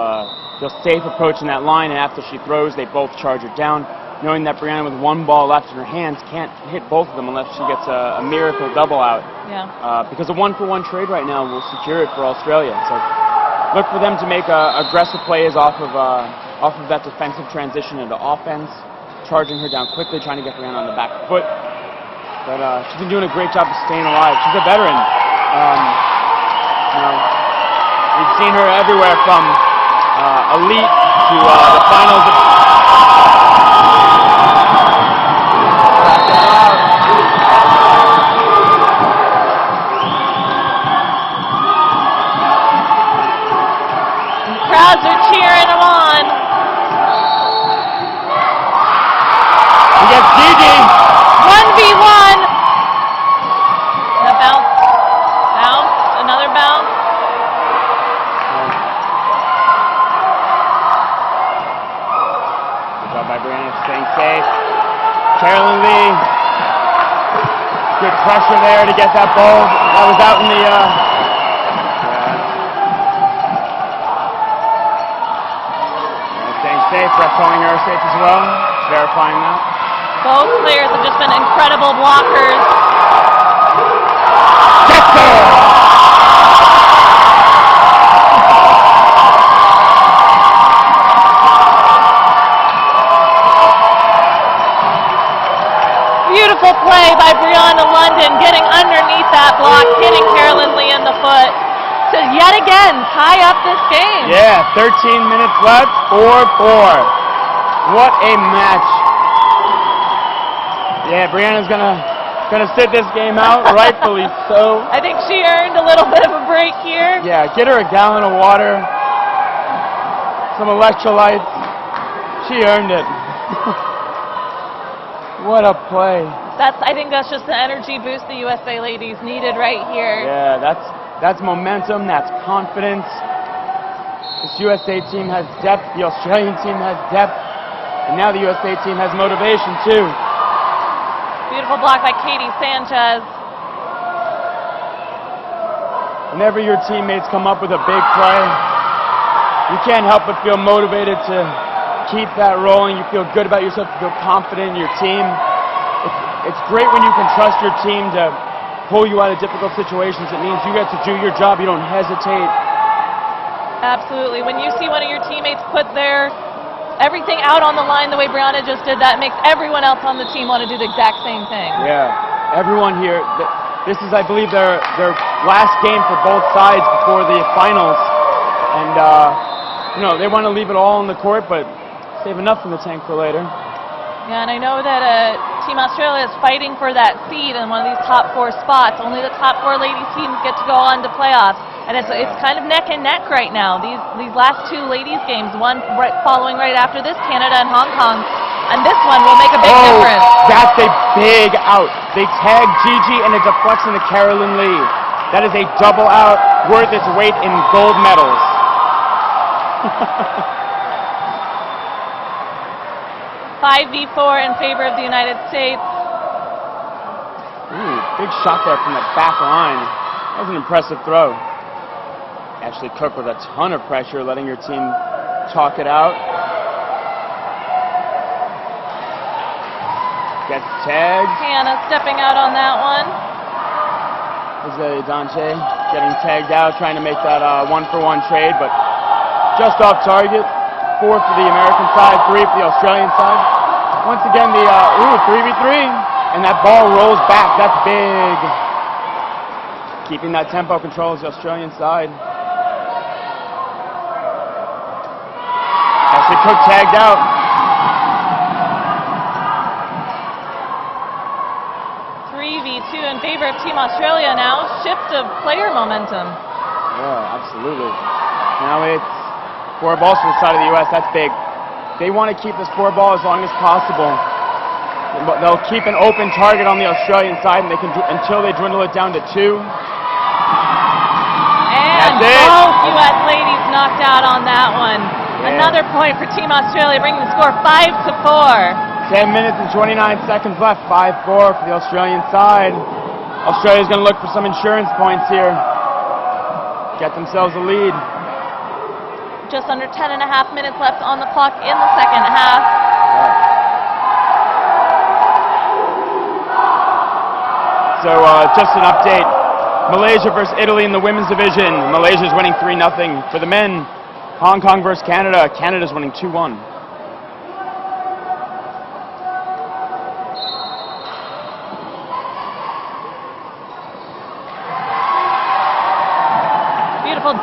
safe approaching that line, and after she throws, they both charge her down, knowing that Brianna with one ball left in her hands can't hit both of them unless she gets a miracle double out. Yeah. Because a 1-for-1 trade right now will secure it for Australia. So look for them to make aggressive plays off of that defensive transition into offense, charging her down quickly, trying to get Brianna on the back foot. But she's been doing a great job of staying alive. She's a veteran. We've seen her everywhere from elite to the finals. Crowds are cheering them on. He gets Gigi. 1v1. The bounce. Another bounce. Good job by Brianna staying safe. Carolyn Lee. Good pressure there to get that ball. That was out in the... Staying safe. Ref calling her safe as well. Verifying that. Both players have just been incredible blockers. Beautiful play by Brianna London, getting underneath that block, hitting Carolyn Lee in the foot to yet again tie up this game. Yeah, 13 minutes left, 4-4. What a match. Yeah, Brianna's gonna sit this game out, rightfully so. I think she earned a little bit of a break here. Yeah, get her a gallon of water, some electrolytes. She earned it. What a play. I think that's just the energy boost the USA ladies needed right here. Yeah, that's momentum, that's confidence. This USA team has depth, the Australian team has depth, and now the USA team has motivation too. Beautiful block by Katie Sanchez. Whenever your teammates come up with a big play, you can't help but feel motivated to keep that rolling. You feel good about yourself, you feel confident in your team. It's great when you can trust your team to pull you out of difficult situations. It means you get to do your job, you don't hesitate. Absolutely. When you see one of your teammates put their everything out on the line the way Brianna just did, that makes everyone else on the team want to do the exact same thing. Yeah, everyone here, this is, I believe, their last game for both sides before the finals. And, they want to leave it all on the court, but save enough in the tank for later. Yeah, and I know that Team Australia is fighting for that seed in one of these top 4 spots. Only the top 4 ladies teams get to go on to playoffs, and it's kind of neck and neck right now. These last 2 ladies games, one following right after this, Canada and Hong Kong, and this one will make a big difference. That's a big out. They tag Gigi and a deflection to Carolyn Lee. That is a double out worth its weight in gold medals. 5v4 in favor of the United States. Ooh, big shot there from the back line. That was an impressive throw. Ashley Cook with a ton of pressure, letting your team chalk it out. Gets tagged. Hannah stepping out on that one. Azalea Danche getting tagged out, trying to make that 1-for-1 trade, but just off target. 4 for the American side, 3 for the Australian side. Once again, the 3v3, and that ball rolls back. That's big. Keeping that tempo control is the Australian side. Ashley Cook tagged out. In favor of Team Australia now. Shift of player momentum. Yeah, absolutely. Now it's 4 balls for the side of the U.S. That's big. They want to keep this 4 ball as long as possible. They'll keep an open target on the Australian side, and until they dwindle it down to 2. And both U.S. ladies knocked out on that one. Yeah. Another point for Team Australia, bringing the score 5-4. 10 minutes and 29 seconds left, 5-4 for the Australian side. Australia's going to look for some insurance points here. Get themselves a lead. Just under 10.5 minutes left on the clock in the second half. So just an update. Malaysia versus Italy in the women's division. Malaysia's winning 3-0. For the men, Hong Kong versus Canada. Canada's winning 2-1.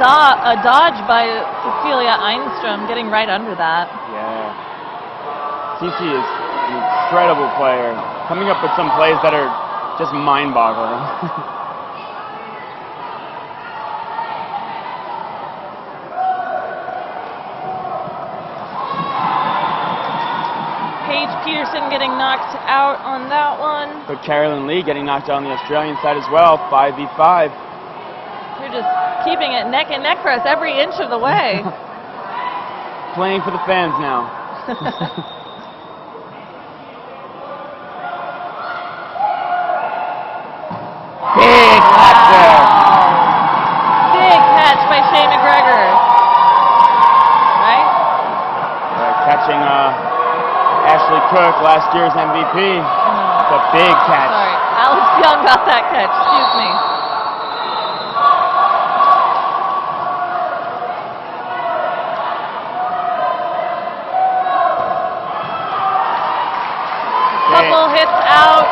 A dodge by Cecilia Einstrom, getting right under that. Yeah. Cici is an incredible player, coming up with some plays that are just mind-boggling. Paige Peterson getting knocked out on that one. But Carolyn Lee getting knocked out on the Australian side as well, 5v5. They're just keeping it neck and neck for us every inch of the way. Playing for the fans now. Big catch there. Big catch by Shea McGregor. Right? Catching Ashley Cook, last year's MVP. It's a big catch. Sorry, Alex Young got that catch. Excuse me. Couple hits out.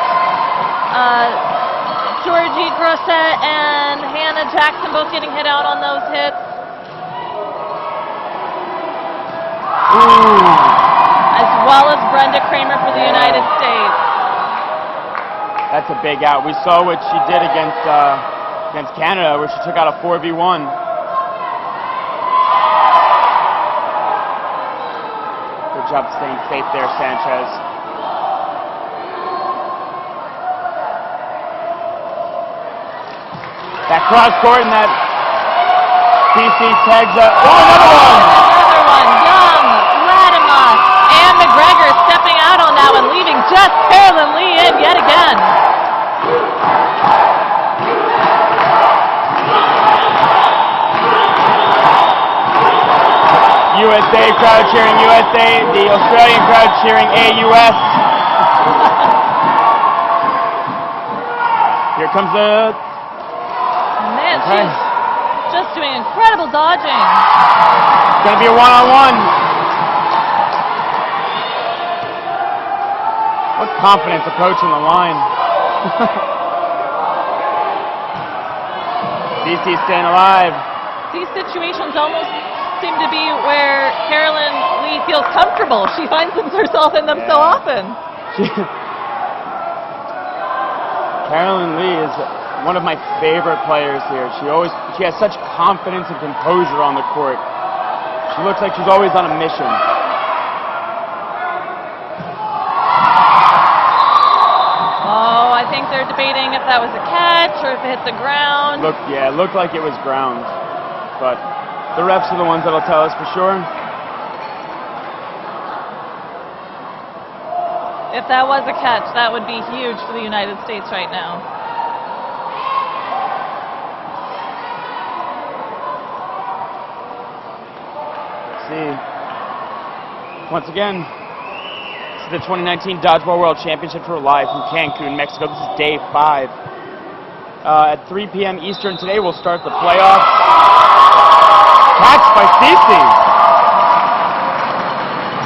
Georgie Grosset and Hannah Jackson both getting hit out on those hits. Ooh. As well as Brenda Kramer for the United States. That's a big out. We saw what she did against Canada, where she took out a 4v1. Good job staying safe there, Sanchez. That cross court and that PC tags up. Oh, another one! Another one. Young, Latimer, and McGregor stepping out on that one, leaving just Carolyn Lee in yet again. USA crowd cheering USA, the Australian crowd cheering AUS. Here comes the... Man, she's just doing incredible dodging. It's going to be a one-on-one. What confidence approaching the line. DC staying alive. These situations almost seem to be where Carolyn Lee feels comfortable. She finds herself in them so often. Carolyn Lee is one of my favorite players here. She has such confidence and composure on the court. She looks like she's always on a mission. Oh, I think they're debating if that was a catch or if it hit the ground. It looked like it was ground, but the refs are the ones that'll tell us for sure. If that was a catch, that would be huge for the United States right now. See. Once again, this is the 2019 Dodgeball World Championship for live from Cancun, Mexico. This is day 5. At 3 p.m. Eastern today, we'll start the playoffs. Catch by Cici.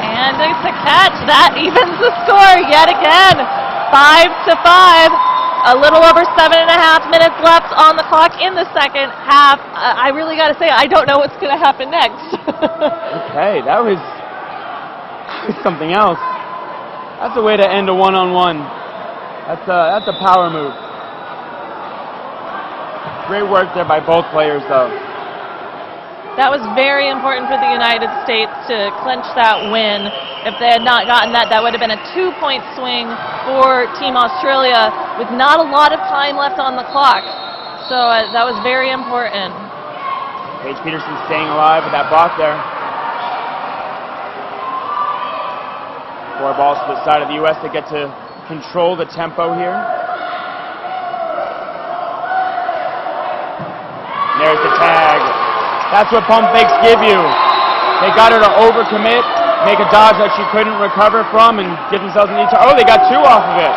And it's a catch. That evens the score yet again. 5-5. A little over 7.5 minutes left on the clock in the second half. I really got to say, I don't know what's going to happen next. Okay, that was something else. That's a way to end a one-on-one. That's a power move. Great work there by both players, though. That was very important for the United States to clinch that win. If they had not gotten that, that would have been a 2-point swing for Team Australia with not a lot of time left on the clock. So that was very important. Paige Peterson staying alive with that block there. 4 balls to the side of the U.S. They get to control the tempo here. And there's the tag. That's what pump fakes give you. They got her to overcommit, make a dodge that she couldn't recover from, and get themselves in each. Oh, they got 2 off of it.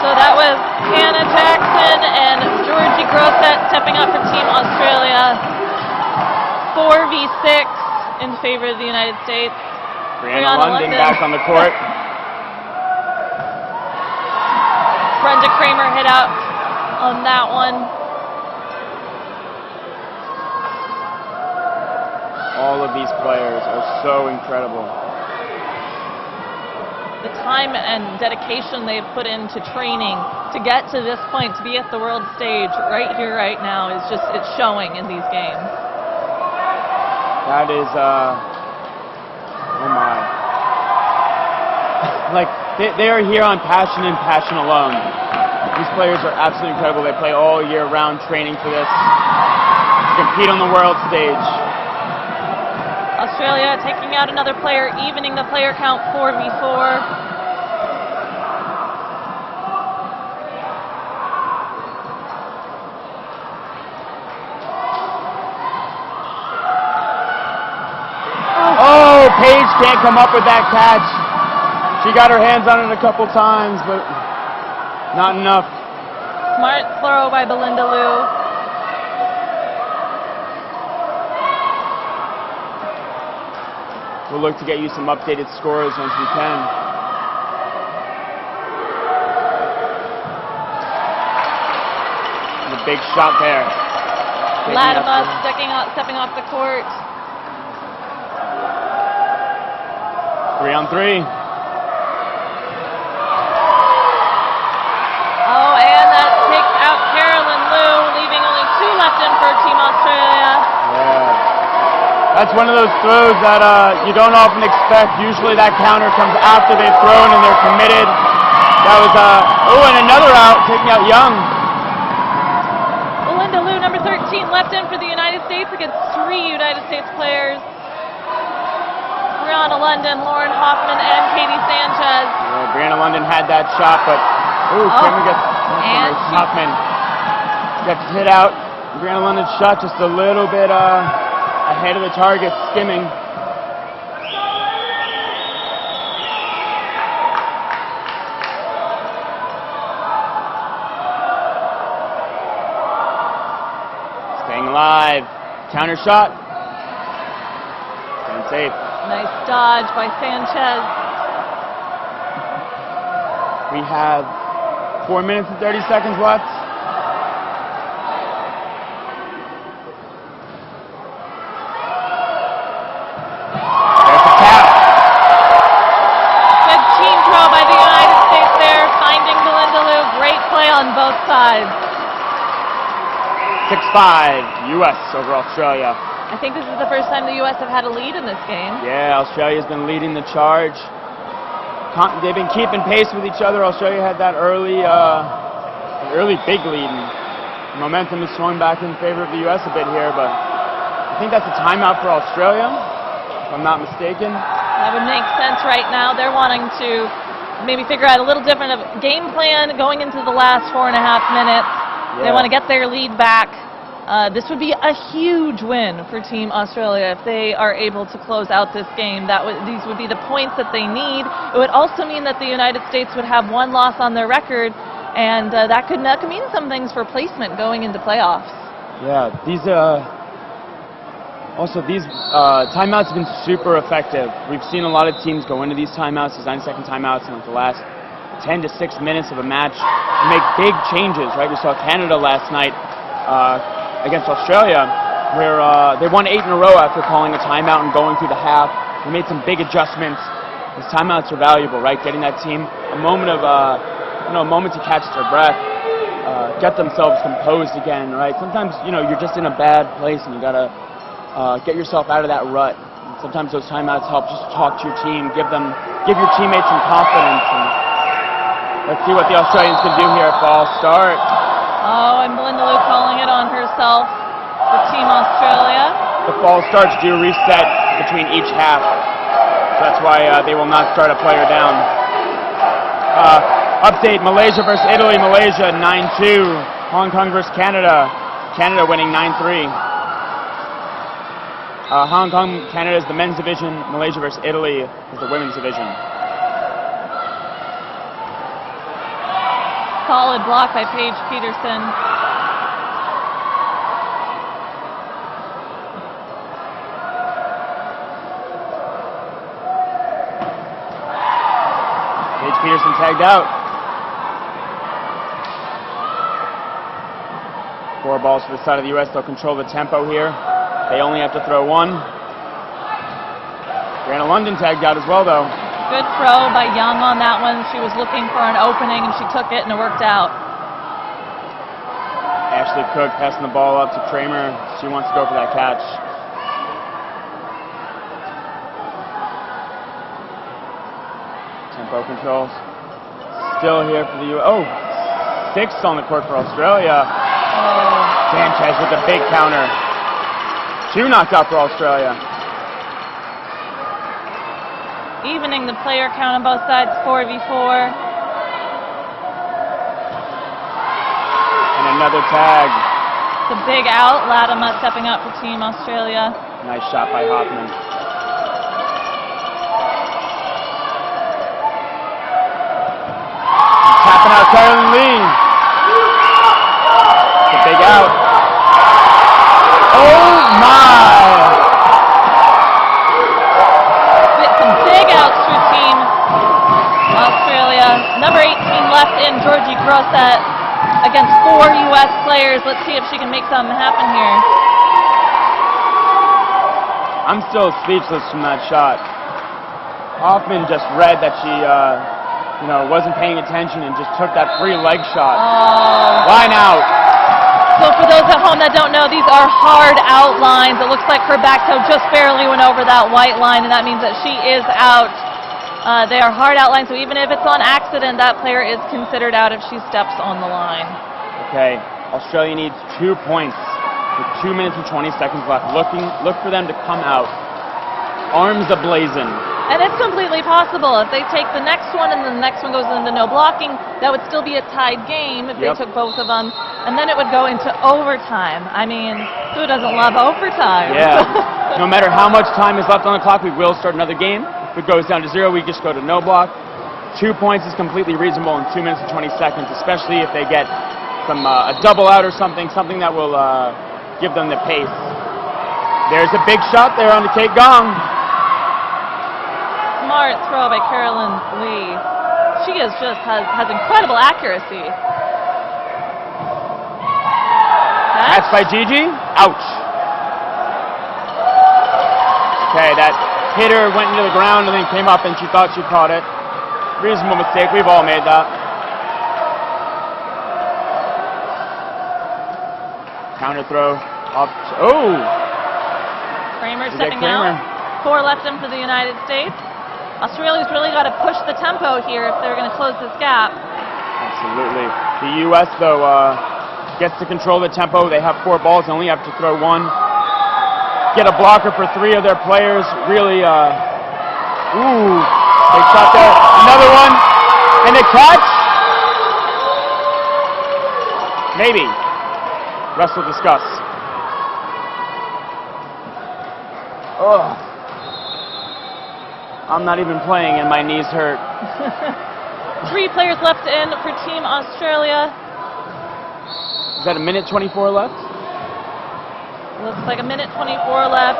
So that was Hannah Jackson and Georgie Grosset stepping up for Team Australia. 4v6 in favor of the United States. Brianna London back on the court. Brenda Kramer hit out on that one. All of these players are so incredible. The time and dedication they've put into training to get to this point, to be at the world stage right here, right now, is just, it's showing in these games. That is, oh my. Like, they are here on passion and passion alone. These players are absolutely incredible. They play all year round training for this, to compete on the world stage. Australia taking out another player, evening the player count 4v4. Oh, Paige can't come up with that catch. She got her hands on it a couple times, but not enough. Smart throw by Belinda Liu. We'll look to get you some updated scores once we can. And a big shot there. Latimer stepping off the court. 3-on-3. Oh, and that takes out Carolyn Liu, leaving only 2 left in for Team Australia. Yeah. That's one of those throws that you don't often expect. Usually that counter comes after they've thrown and they're committed. That was, and another out, taking out Young. Belinda Liu, number 13, left in for the United States against 3 United States players. Brianna London, Lauren Hoffman, and Katie Sanchez. Yeah, Brianna London had that shot, but Cameron gets Hoffman gets hit out. Brianna London's shot just a little bit ahead of the target, skimming. Staying alive. Counter shot. And safe. Nice dodge by Sanchez. We have 4 minutes and 30 seconds left. There's the tap. Good team throw by the United States there, finding Belinda Liu. Great play on both sides. 6-5, U.S. over Australia. I think this is the first time the U.S. have had a lead in this game. Yeah, Australia's been leading the charge. They've been keeping pace with each other. Australia had that early big lead. And momentum is swung back in favor of the U.S. a bit here, but I think that's a timeout for Australia, if I'm not mistaken. That would make sense right now. They're wanting to maybe figure out a little different of game plan going into the last 4.5 minutes. Yeah. They want to get their lead back. This would be a huge win for Team Australia if they are able to close out this game. These would be the points that they need. It would also mean that the United States would have 1 loss on their record, and that could mean some things for placement going into playoffs. Yeah, these timeouts have been super effective. We've seen a lot of teams go into these timeouts, these 9-second timeouts, in the last 10 to 6 minutes of a match to make big changes, right? We saw Canada last night against Australia, where they won 8 in a row after calling a timeout and going through the half. They made some big adjustments. These timeouts are valuable, right? Getting that team a moment to catch their breath, get themselves composed again, right? Sometimes, you're just in a bad place and you gotta get yourself out of that rut. And sometimes those timeouts help. Just talk to your team, give your teammates some confidence. And let's see what the Australians can do here. False start. Oh, and Belinda Liu calling it on herself for Team Australia. The false starts do reset between each half. So that's why they will not start a player down. Update, Malaysia versus Italy. Malaysia 9-2. Hong Kong versus Canada. Canada winning 9-3. Hong Kong, Canada is the men's division. Malaysia versus Italy is the women's division. Solid block by Paige Peterson. Paige Peterson tagged out. 4 balls for the side of the U.S. They'll control the tempo here. They only have to throw 1. Brianna London tagged out as well, though. Good throw by Young on that one. She was looking for an opening and she took it and it worked out. Ashley Cook passing the ball up to Kramer. She wants to go for that catch. Tempo control. Still here for the U.S. 6 on the court for Australia. Sanchez with a big counter. 2 knocked out for Australia. Evening the player count on both sides, 4v4. And another tag. It's a big out. Latimer stepping up for Team Australia. Nice shot by Hoffman. Lee. It's a big out. Oh my! Some big outs for Team Australia. Number 18 left in Georgie Grosset against 4 U.S. players. Let's see if she can make something happen here. I'm still speechless from that shot. Hoffman just read that she, wasn't paying attention and just took that free leg shot. Oh. Line out. So for those at home that don't know, these are hard out lines. It looks like her back toe just barely went over that white line, and that means that she is out. They are hard out lines, so even if it's on accident, that player is considered out if she steps on the line. Okay, Australia needs 2 points with 2 minutes and 20 seconds left. Look for them to come out, arms ablazing. And it's completely possible. If they take the next one and the next one goes into no blocking, that would still be a tied game if they took both of them. And then it would go into overtime. I mean, who doesn't love overtime? Yeah. No matter how much time is left on the clock, we will start another game. If it goes down to 0, we just go to no block. 2 points is completely reasonable in 2 minutes and 20 seconds, especially if they get some a double out or something that will give them the pace. There's a big shot there on the Kate Gong. Smart throw by Carolyn Lee. She is just has incredible accuracy. Catch by Gigi. Ouch. Okay, that hitter went into the ground and then came up and she thought she caught it. Reasonable mistake. We've all made that. Counter throw. Up. Oh! Kramer stepping out. 4 left in for the United States. Australia's really got to push the tempo here if they're going to close this gap. Absolutely. The U.S., though, gets to control the tempo. They have 4 balls and only have to throw 1. Get a blocker for 3 of their players. Really, big shot there. Another one. And a catch. Maybe. Rest will discuss. Oh. I'm not even playing and my knees hurt. 3 players left in for Team Australia. Is that 1:24 left? Looks like 1:24 left.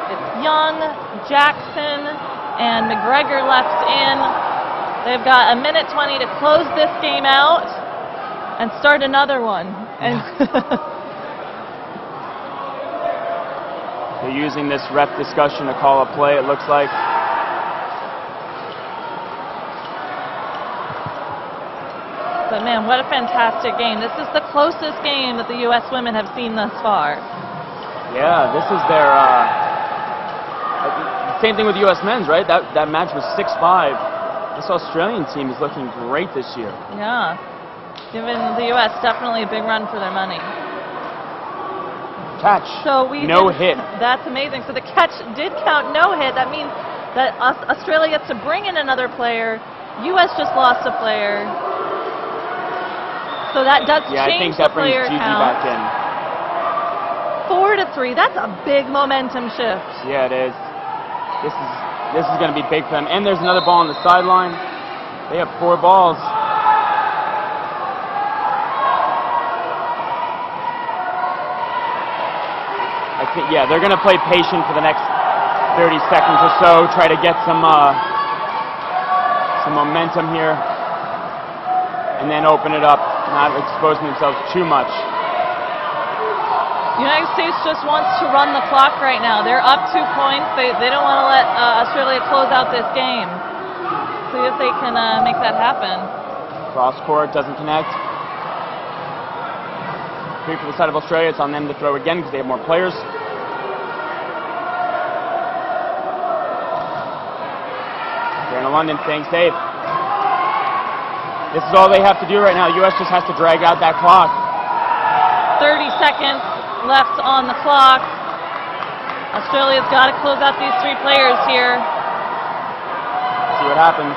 It's Young, Jackson, and McGregor left in. They've got 1:20 to close this game out and start another one. And they're using this ref discussion to call a play, it looks like. But man, what a fantastic game. This is the closest game that the U.S. women have seen thus far. Yeah, this is their, same thing with U.S. men's, right? That match was 6-5. This Australian team is looking great this year. Yeah, giving the U.S. definitely a big run for their money. Catch, no hit. That's amazing. So the catch did count no hit. That means that Australia gets to bring in another player. U.S. just lost a player. So that does change the player count. Back in. 4-3. That's a big momentum shift. Yeah, it is. This is going to be big for them. And there's another ball on the sideline. They have 4 balls. I think, yeah, they're going to play patient for the next 30 seconds or so. Try to get some momentum here. And then open it up, not exposing themselves too much. The United States just wants to run the clock right now. They're up 2 points. They don't want to let Australia close out this game. See if they can make that happen. Cross court doesn't connect. 3 for the side of Australia. It's on them to throw again because they have more players. Darren London staying safe. This is all they have to do right now. The U.S. just has to drag out that clock. 30 seconds left on the clock. Australia's got to close out these 3 players here. See what happens.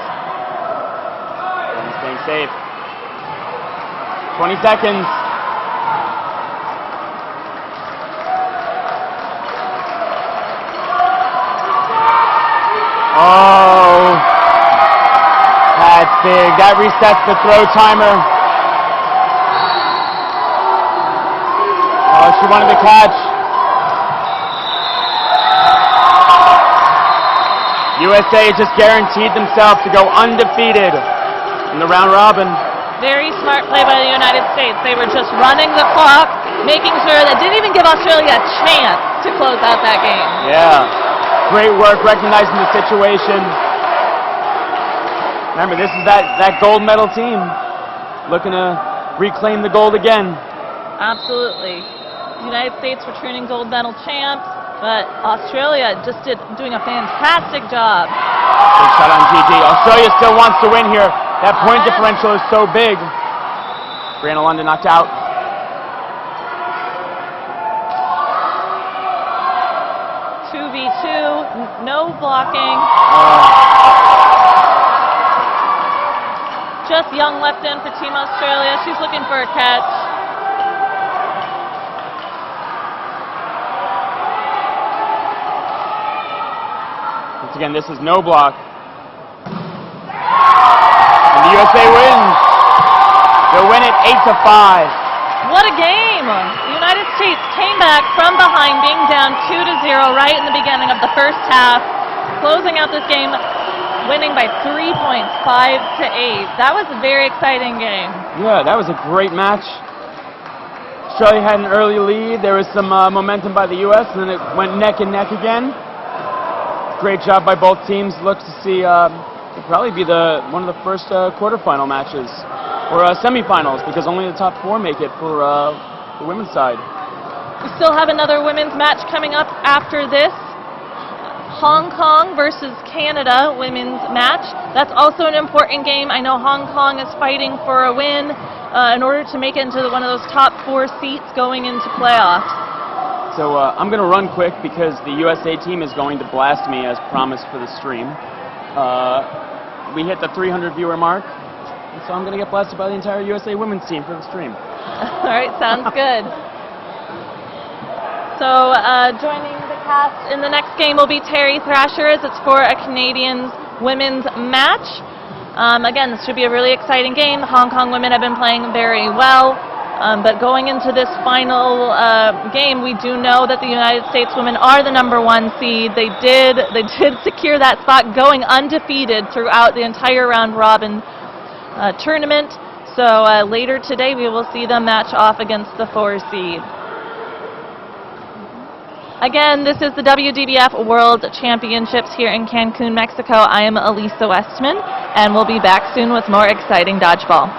And staying safe. 20 seconds. Oh. That's big. That resets the throw timer. She wanted the catch. USA just guaranteed themselves to go undefeated in the round robin. Very smart play by the United States. They were just running the clock, making sure that didn't even give Australia a chance to close out that game. Yeah, great work recognizing the situation. Remember, this is that gold medal team looking to reclaim the gold again. Absolutely. The United States returning gold medal champs, but Australia just doing a fantastic job. Big shot on GG. Australia still wants to win here. That point differential is so big. Brianna London knocked out. Two v two, no blocking. Just Young left in for Team Australia. She's looking for a catch. Once again, this is no block. And the USA wins. They'll win it 8-5. What a game! The United States came back from behind, being down 2-0 right in the beginning of the first half, closing out this game, winning by 3 points, 5-8. That was a very exciting game. Yeah, that was a great match. Australia had an early lead. There was some momentum by the US, and then it went neck and neck again. Great job by both teams. Looks to see it'll probably be one of the first quarterfinal matches, or semifinals, because only the top 4 make it for the women's side. We still have another women's match coming up after this. Hong Kong versus Canada women's match. That's also an important game. I know Hong Kong is fighting for a win in order to make it into one of those top 4 seats going into playoffs. So I'm going to run quick because the USA team is going to blast me as promised for the stream. We hit the 300 viewer mark, so I'm going to get blasted by the entire USA women's team for the stream. All right, sounds good. So joining the cast in the next game will be Terry Thrasher, as it's for a Canadian women's match. Again, this should be a really exciting game. The Hong Kong women have been playing very well. But going into this final game, we do know that the United States women are the #1 seed. They did secure that spot, going undefeated throughout the entire round robin tournament. So later today, we will see them match off against the 4 seed. Again, this is the WDBF World Championships here in Cancun, Mexico. I am Elisa Westman, and we'll be back soon with more exciting dodgeball.